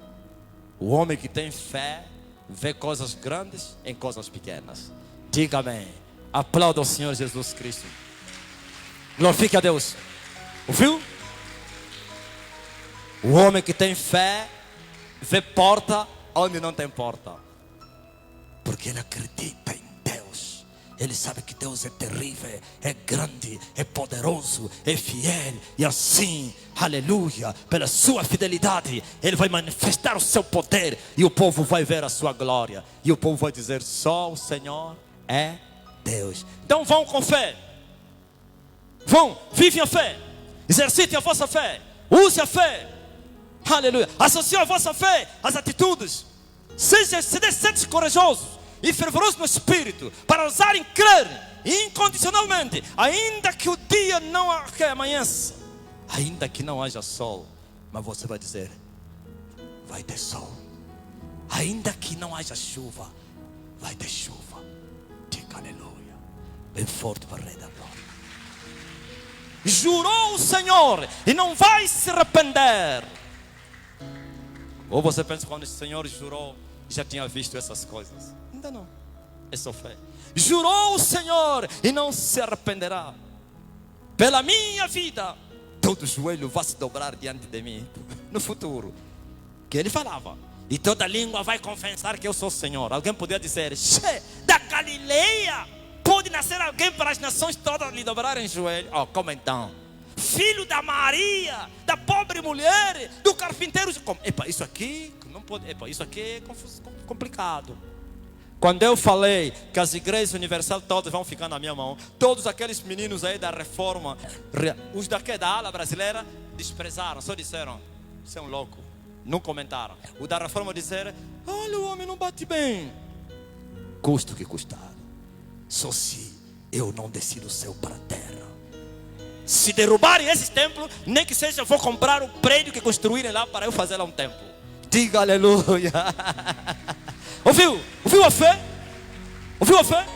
Speaker 1: O homem que tem fé vê coisas grandes em coisas pequenas. Diga amém. Aplauda o Senhor Jesus Cristo. Glorifique a Deus. Ouviu? O homem que tem fé vê porta onde não tem porta. Porque ele acredita em Deus. Ele sabe que Deus é terrível, é grande, é poderoso, é fiel. E assim, aleluia, pela sua fidelidade, Ele vai manifestar o seu poder. E o povo vai ver a sua glória. E o povo vai dizer, só o Senhor é Deus. Então vão com fé. Vão, vivem a fé. Exercitem a vossa fé. Use a fé. Aleluia. Associe a vossa fé às atitudes. Sede corajosos e fervorosos no espírito, para ousarem crer incondicionalmente, ainda que o dia não amanheça, ainda que não haja sol, mas você vai dizer, vai ter sol. Ainda que não haja chuva, vai ter chuva. Diga aleluia. Bem forte para o Rei da Glória. Jurou o Senhor e não vai se arrepender. Ou você pensa que quando o Senhor jurou, já tinha visto essas coisas? Ainda não. É só fé. Jurou o Senhor e não se arrependerá. Pela minha vida, todo joelho vai se dobrar diante de mim. No futuro. Que ele falava. E toda língua vai confessar que eu sou o Senhor. Alguém podia dizer, da Galileia pode nascer alguém para as nações todas lhe dobrarem joelho. Oh, como então? Filho da Maria, da pobre mulher, do carpinteiro. Epa, isso aqui não pode. Epa, isso aqui é complicado. Quando eu falei que as igrejas universais todas vão ficar na minha mão, todos aqueles meninos aí da reforma, os daqui da ala brasileira, desprezaram, só disseram, você é um louco. Não comentaram. O da reforma disseram, olha, o homem não bate bem. Custo que custar. Só se eu não desci do céu para a terra. Se derrubarem esses templos, nem que seja eu vou comprar o prédio que construírem lá para eu fazer lá um templo. Diga aleluia. Ouviu? Ouviu a fé? Ouviu a fé?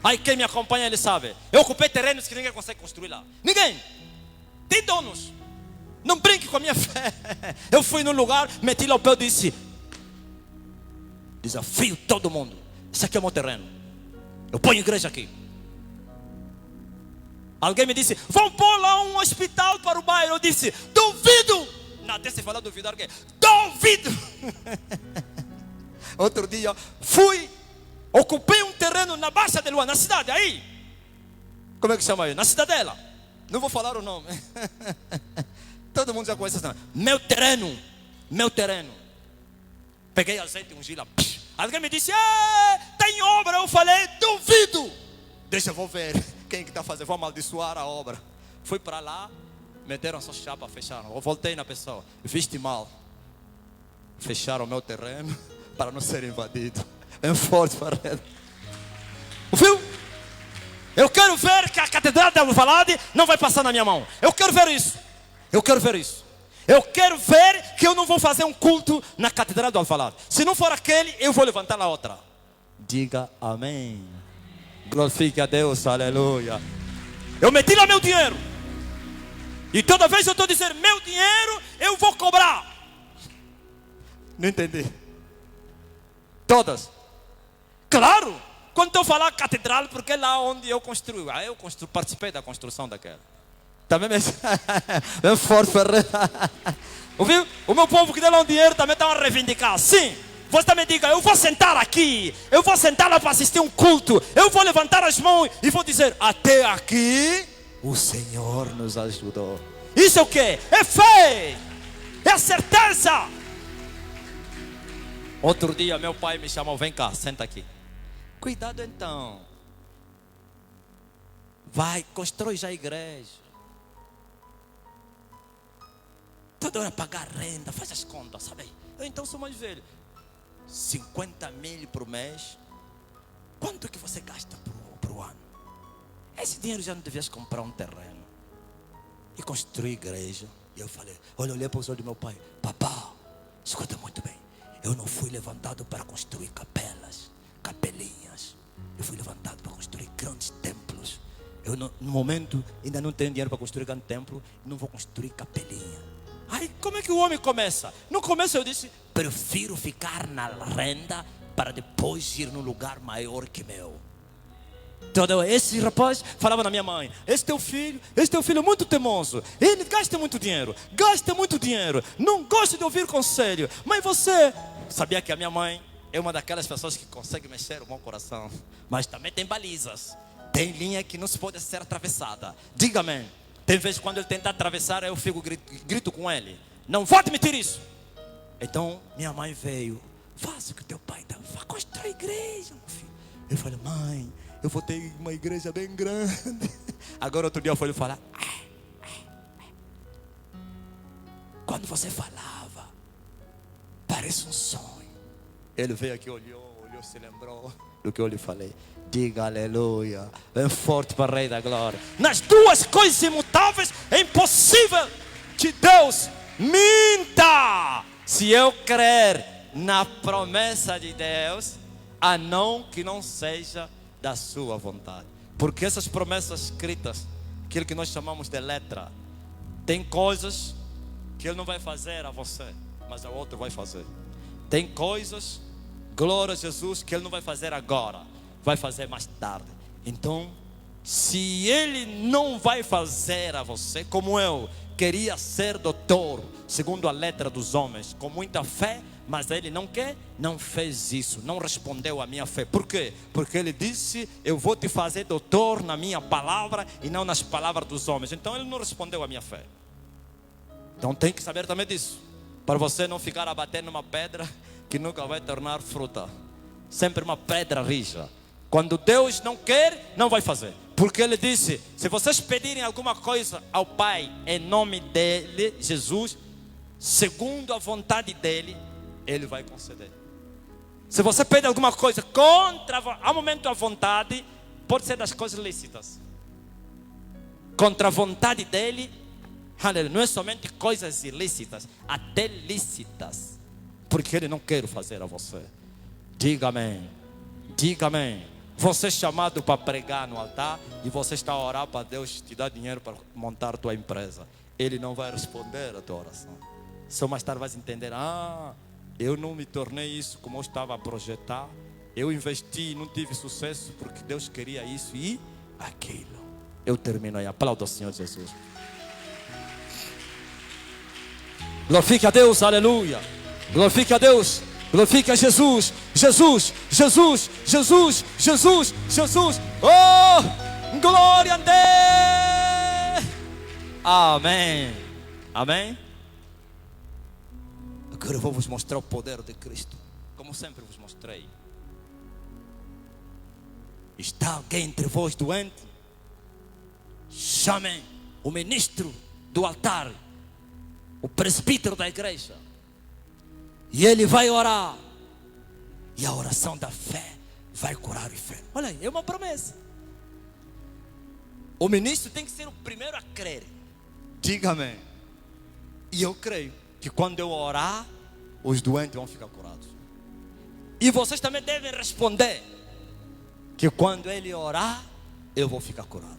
Speaker 1: Aí quem me acompanha ele sabe. Eu ocupei terrenos que ninguém consegue construir lá. Ninguém. Tem donos. Não brinque com a minha fé. Eu fui num lugar, meti lá o pé e disse, desafio todo mundo. Isso aqui é o meu terreno. Eu ponho igreja aqui. Alguém me disse, vão pôr lá um hospital para o bairro. Eu disse, duvido. Não, até se falar duvidar, que duvido. Outro dia, fui, ocupei um terreno na Baixa de Luan, na cidade, aí. Como é que chama aí? Na Cidadela. Não vou falar o nome. Todo mundo já conhece essa. Meu terreno. Peguei azeite e ungi lá. Alguém me disse, tem obra. Eu falei, duvido. Deixa eu vou ver. Quem que está fazendo? Vou amaldiçoar a obra. Fui para lá, meteram só chapa, fecharam. Eu voltei na pessoa, viste mal. Fecharam o meu terreno para não ser invadido. É forte para ele. Ouviu? Eu quero ver que a Catedral de Alvalade não vai passar na minha mão. Eu quero ver isso. Eu quero ver que eu não vou fazer um culto na Catedral de Alvalade. Se não for aquele, eu vou levantar a outra. Diga amém. Glorifique a Deus, aleluia. Eu meti lá meu dinheiro. E toda vez eu estou dizendo, meu dinheiro eu vou cobrar. Não entendi. Todas. Claro, quando eu falar catedral, porque é lá onde eu construí. Participei da construção daquela. Também é forte. Ouviu? O meu povo que deu lá um dinheiro também está a reivindicar. Sim. Você também diga, eu vou sentar aqui. Eu vou sentar lá para assistir um culto. Eu vou levantar as mãos e vou dizer, até aqui o Senhor nos ajudou. Isso é o quê? É fé. É a certeza. Outro dia meu pai me chamou, vem cá, senta aqui. Cuidado então. Vai, constrói já a igreja. Toda hora pagar renda, faz as contas, sabe? Eu então sou mais velho. 50 mil por mês. Quanto que você gasta por ano? Esse dinheiro já não devias comprar um terreno e construir igreja. E eu falei, olhei para os olhos do meu pai. Papá, escuta muito bem. Eu não fui levantado para construir capelas, capelinhas. Eu fui levantado para construir grandes templos. Eu no momento ainda não tenho dinheiro para construir grande templo. Não vou construir capelinha. Aí como é que o homem começa? No começo eu disse, prefiro ficar na renda para depois ir num lugar maior que meu. Então, esse rapaz falava na minha mãe, esse teu filho é muito teimoso. Ele gasta muito dinheiro, não gosta de ouvir conselho. Mas você sabia que a minha mãe é uma daquelas pessoas que consegue mexer o meu coração. Mas também tem balizas, tem linha que não se pode ser atravessada. Diga amém. Tem vezes quando ele tenta atravessar, eu fico grito com ele. Não vou admitir isso. Então minha mãe veio. Faça o que teu pai dá. Constrói a igreja, meu filho. Eu falei, mãe, eu vou ter uma igreja bem grande. Agora outro dia eu fui falar. Quando você falava, parece um sonho. Ele veio aqui, olhou, se lembrou do que eu lhe falei. Diga aleluia. Bem forte para o Rei da Glória. Nas duas coisas imutáveis é impossível que Deus minta. Se eu crer na promessa de Deus, a não que não seja da sua vontade. Porque essas promessas escritas, aquilo que nós chamamos de letra, tem coisas que Ele não vai fazer a você, mas a outro vai fazer. Tem coisas, glória a Jesus, que Ele não vai fazer agora, vai fazer mais tarde. Então, se Ele não vai fazer a você, como eu queria ser doutor, segundo a letra dos homens, com muita fé, mas ele não quer, não fez isso, não respondeu à minha fé. Por quê? Porque ele disse, eu vou te fazer doutor na minha palavra e não nas palavras dos homens. Então ele não respondeu à minha fé. Então tem que saber também disso, para você não ficar a bater numa pedra que nunca vai tornar fruta. Sempre uma pedra rija. Quando Deus não quer, não vai fazer. Porque Ele disse, se vocês pedirem alguma coisa ao Pai, em nome dEle, Jesus, segundo a vontade dEle, Ele vai conceder. Se você pede alguma coisa contra, ao momento a vontade, pode ser das coisas lícitas. Contra a vontade dEle, não é somente coisas ilícitas, até lícitas. Porque Ele não quer fazer a você. Diga amém. Diga amém. Você é chamado para pregar no altar e você está a orar para Deus te dar dinheiro para montar a tua empresa. Ele não vai responder a tua oração. Só mais tarde vai entender, eu não me tornei isso como eu estava a projetar. Eu investi e não tive sucesso porque Deus queria isso e aquilo. Eu termino aí. Aplauda o Senhor Jesus. Glorifique a Deus, aleluia. Glorifique a Deus. Glorifique a Jesus, Jesus, Jesus, Jesus, Jesus, Jesus. Oh, glória a Deus. Amém. Amém. Agora eu vou vos mostrar o poder de Cristo, como sempre vos mostrei. Está alguém entre vós doente? Chamem o ministro do altar, o presbítero da igreja. E ele vai orar. E a oração da fé vai curar o enfermo. Olha aí, é uma promessa. O ministro tem que ser o primeiro a crer. Diga amém. E eu creio que quando eu orar, os doentes vão ficar curados. E vocês também devem responder que quando ele orar, eu vou ficar curado.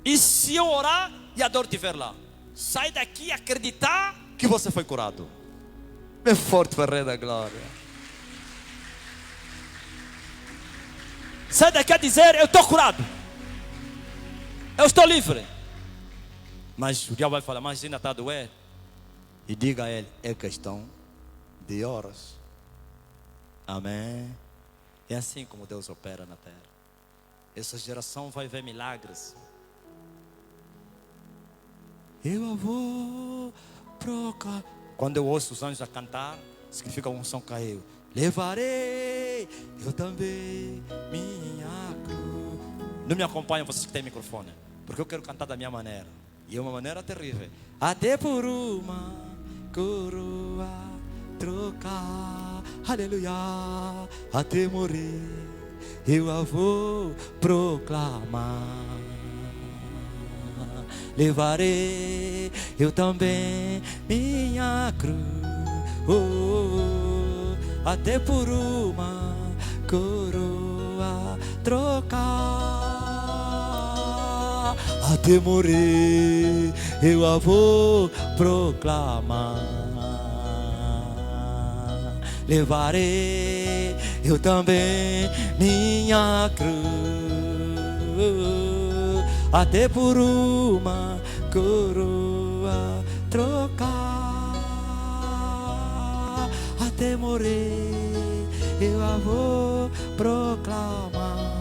Speaker 1: E se eu orar e a dor estiver lá, sai daqui e acreditar que você foi curado. Bem forte para o Rei da Glória. Sai daqui a dizer, eu estou curado, eu estou livre. Mas o diabo vai falar, mas ainda está a doer. E diga a ele, é questão de horas. Amém. É assim como Deus opera na terra. Essa geração vai ver milagres. Eu vou proclamar. Quando eu ouço os anjos a cantar, significa a unção caiu. Levarei eu também minha cruz. Não me acompanham vocês que têm microfone, porque eu quero cantar da minha maneira. E é uma maneira terrível. Até por uma coroa trocar, aleluia, até morrer eu a vou proclamar. Levarei eu também minha cruz, até por uma coroa trocar, até morrer eu a vou proclamar. Levarei eu também minha cruz, até por uma coroa trocar, até morrer eu a vou proclamar.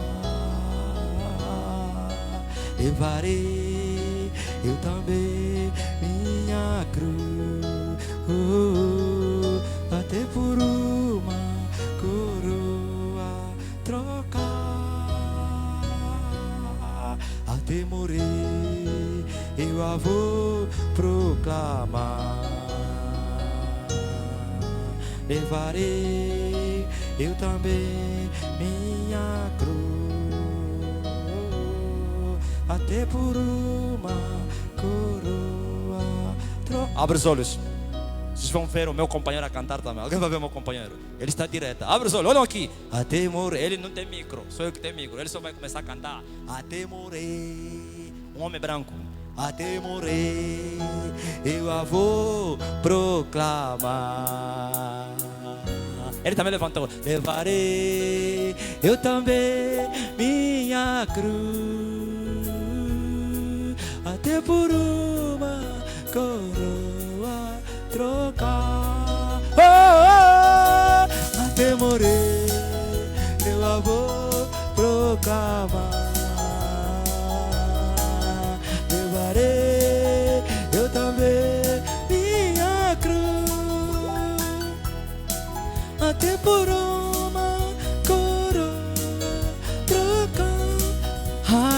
Speaker 1: Levarei eu também minha cruz, até por uma coroa trocar, até morrer eu a vou proclamar. Levarei eu também minha cruz, até por uma coroa trocar. Abre os olhos. Vocês vão ver o meu companheiro a cantar também. Alguém vai ver o meu companheiro? Ele está direto. Abre os olhos, olham aqui. Até morrer. Ele não tem micro, sou eu que tenho micro. Ele só vai começar a cantar. Até morrer. Um homem branco. Até morrer eu a vou proclamar. Ele também levantou. Levarei eu também minha cruz, até por uma coroa trocar, até morrer eu a vou proclamar. Levarei eu também minha cruz, até por uma coroa trocar,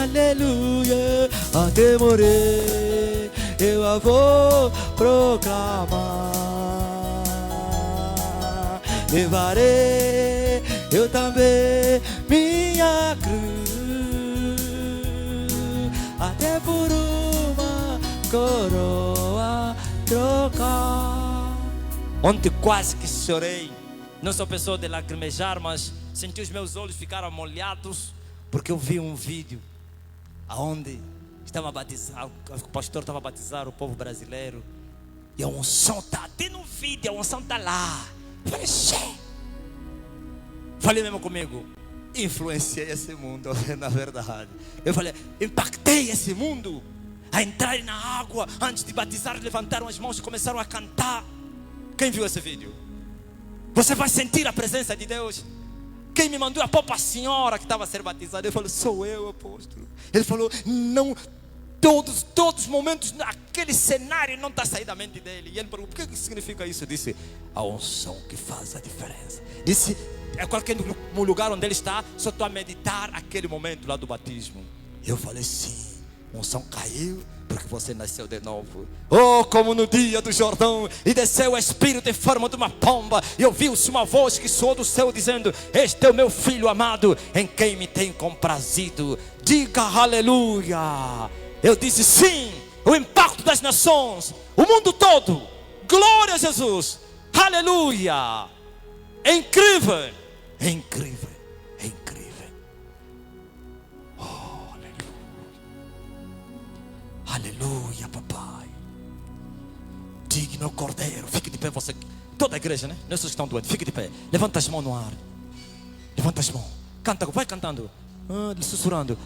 Speaker 1: aleluia, até morrer eu a vou proclamar. Levarei eu também minha cruz, até por uma coroa trocar. Ontem quase que chorei. Não sou pessoa de lacrimejar, mas senti os meus olhos ficaram molhados, porque eu vi um vídeo aonde estava a batizar, o pastor estava a batizar o povo brasileiro, e a unção está até no vídeo, a unção está lá. Eu falei, falei mesmo comigo, influenciei esse mundo, na verdade. Eu falei, impactei esse mundo a entrar na água. Antes de batizar, levantaram as mãos e começaram a cantar. Quem viu esse vídeo? Você vai sentir a presença de Deus. Quem me mandou a própria senhora que estava a ser batizada. Eu falei, sou eu, apóstolo. Ele falou, não, todos os momentos naquele cenário não está saindo da mente dele. E ele perguntou, o que significa isso? Eu disse, a unção que faz a diferença. Disse, é qualquer lugar onde ele está, só estou a meditar aquele momento lá do batismo. Eu falei, sim, a unção caiu, porque você nasceu de novo. Oh, como no dia do Jordão, e desceu o Espírito em forma de uma pomba, e ouviu-se uma voz que soou do céu dizendo, este é o meu filho amado, em quem me tem comprazido. Diga aleluia. Eu disse sim, o impacto das nações, o mundo todo, glória a Jesus, aleluia. É incrível. É incrível. É incrível. Oh, aleluia. Aleluia, papai. Digno Cordeiro. Fique de pé você. Toda a igreja, né? Não é só que estão doentes. Fique de pé. Levanta as mãos no ar. Levanta as mãos. Canta, vai cantando. Sussurrando.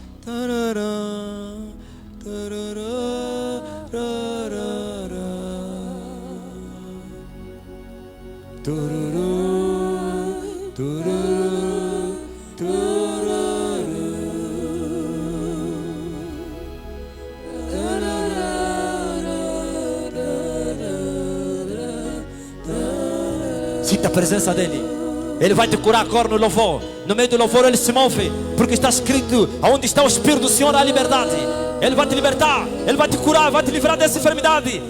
Speaker 1: Sinta a presença dele. Ele vai te curar agora no louvor. No meio do louvor ele se move, porque está escrito: aonde está o Espírito do Senhor há liberdade. Ele vai te libertar, ele vai te curar, vai te livrar dessa enfermidade.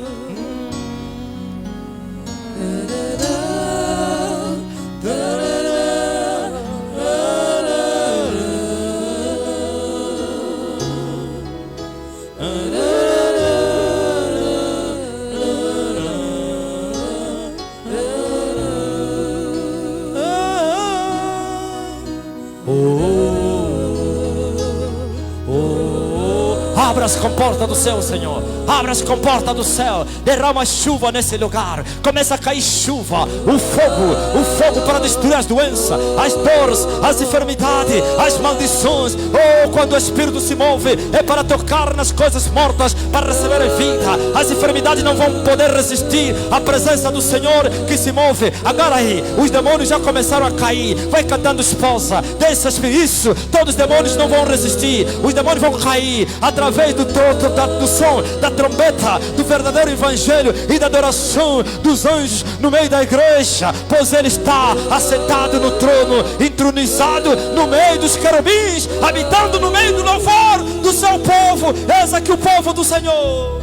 Speaker 1: Abra as comportas do céu, Senhor. Abra as comportas do céu. Derrama chuva nesse lugar. Começa a cair chuva. O fogo para destruir as doenças, as dores, as enfermidades, as maldições. Oh, quando o Espírito se move, é para tocar nas coisas mortas, para receber vida. As enfermidades não vão poder resistir à presença do Senhor que se move. Agora aí, os demônios já começaram a cair. Vai cantando, esposa. Deixa isso. Todos os demônios não vão resistir. Os demônios vão cair através do som, da trombeta, do verdadeiro evangelho e da adoração dos anjos no meio da igreja, pois ele está assentado no trono, entronizado no meio dos querubins, habitando no meio do louvor do seu povo. Eis aqui o povo do Senhor.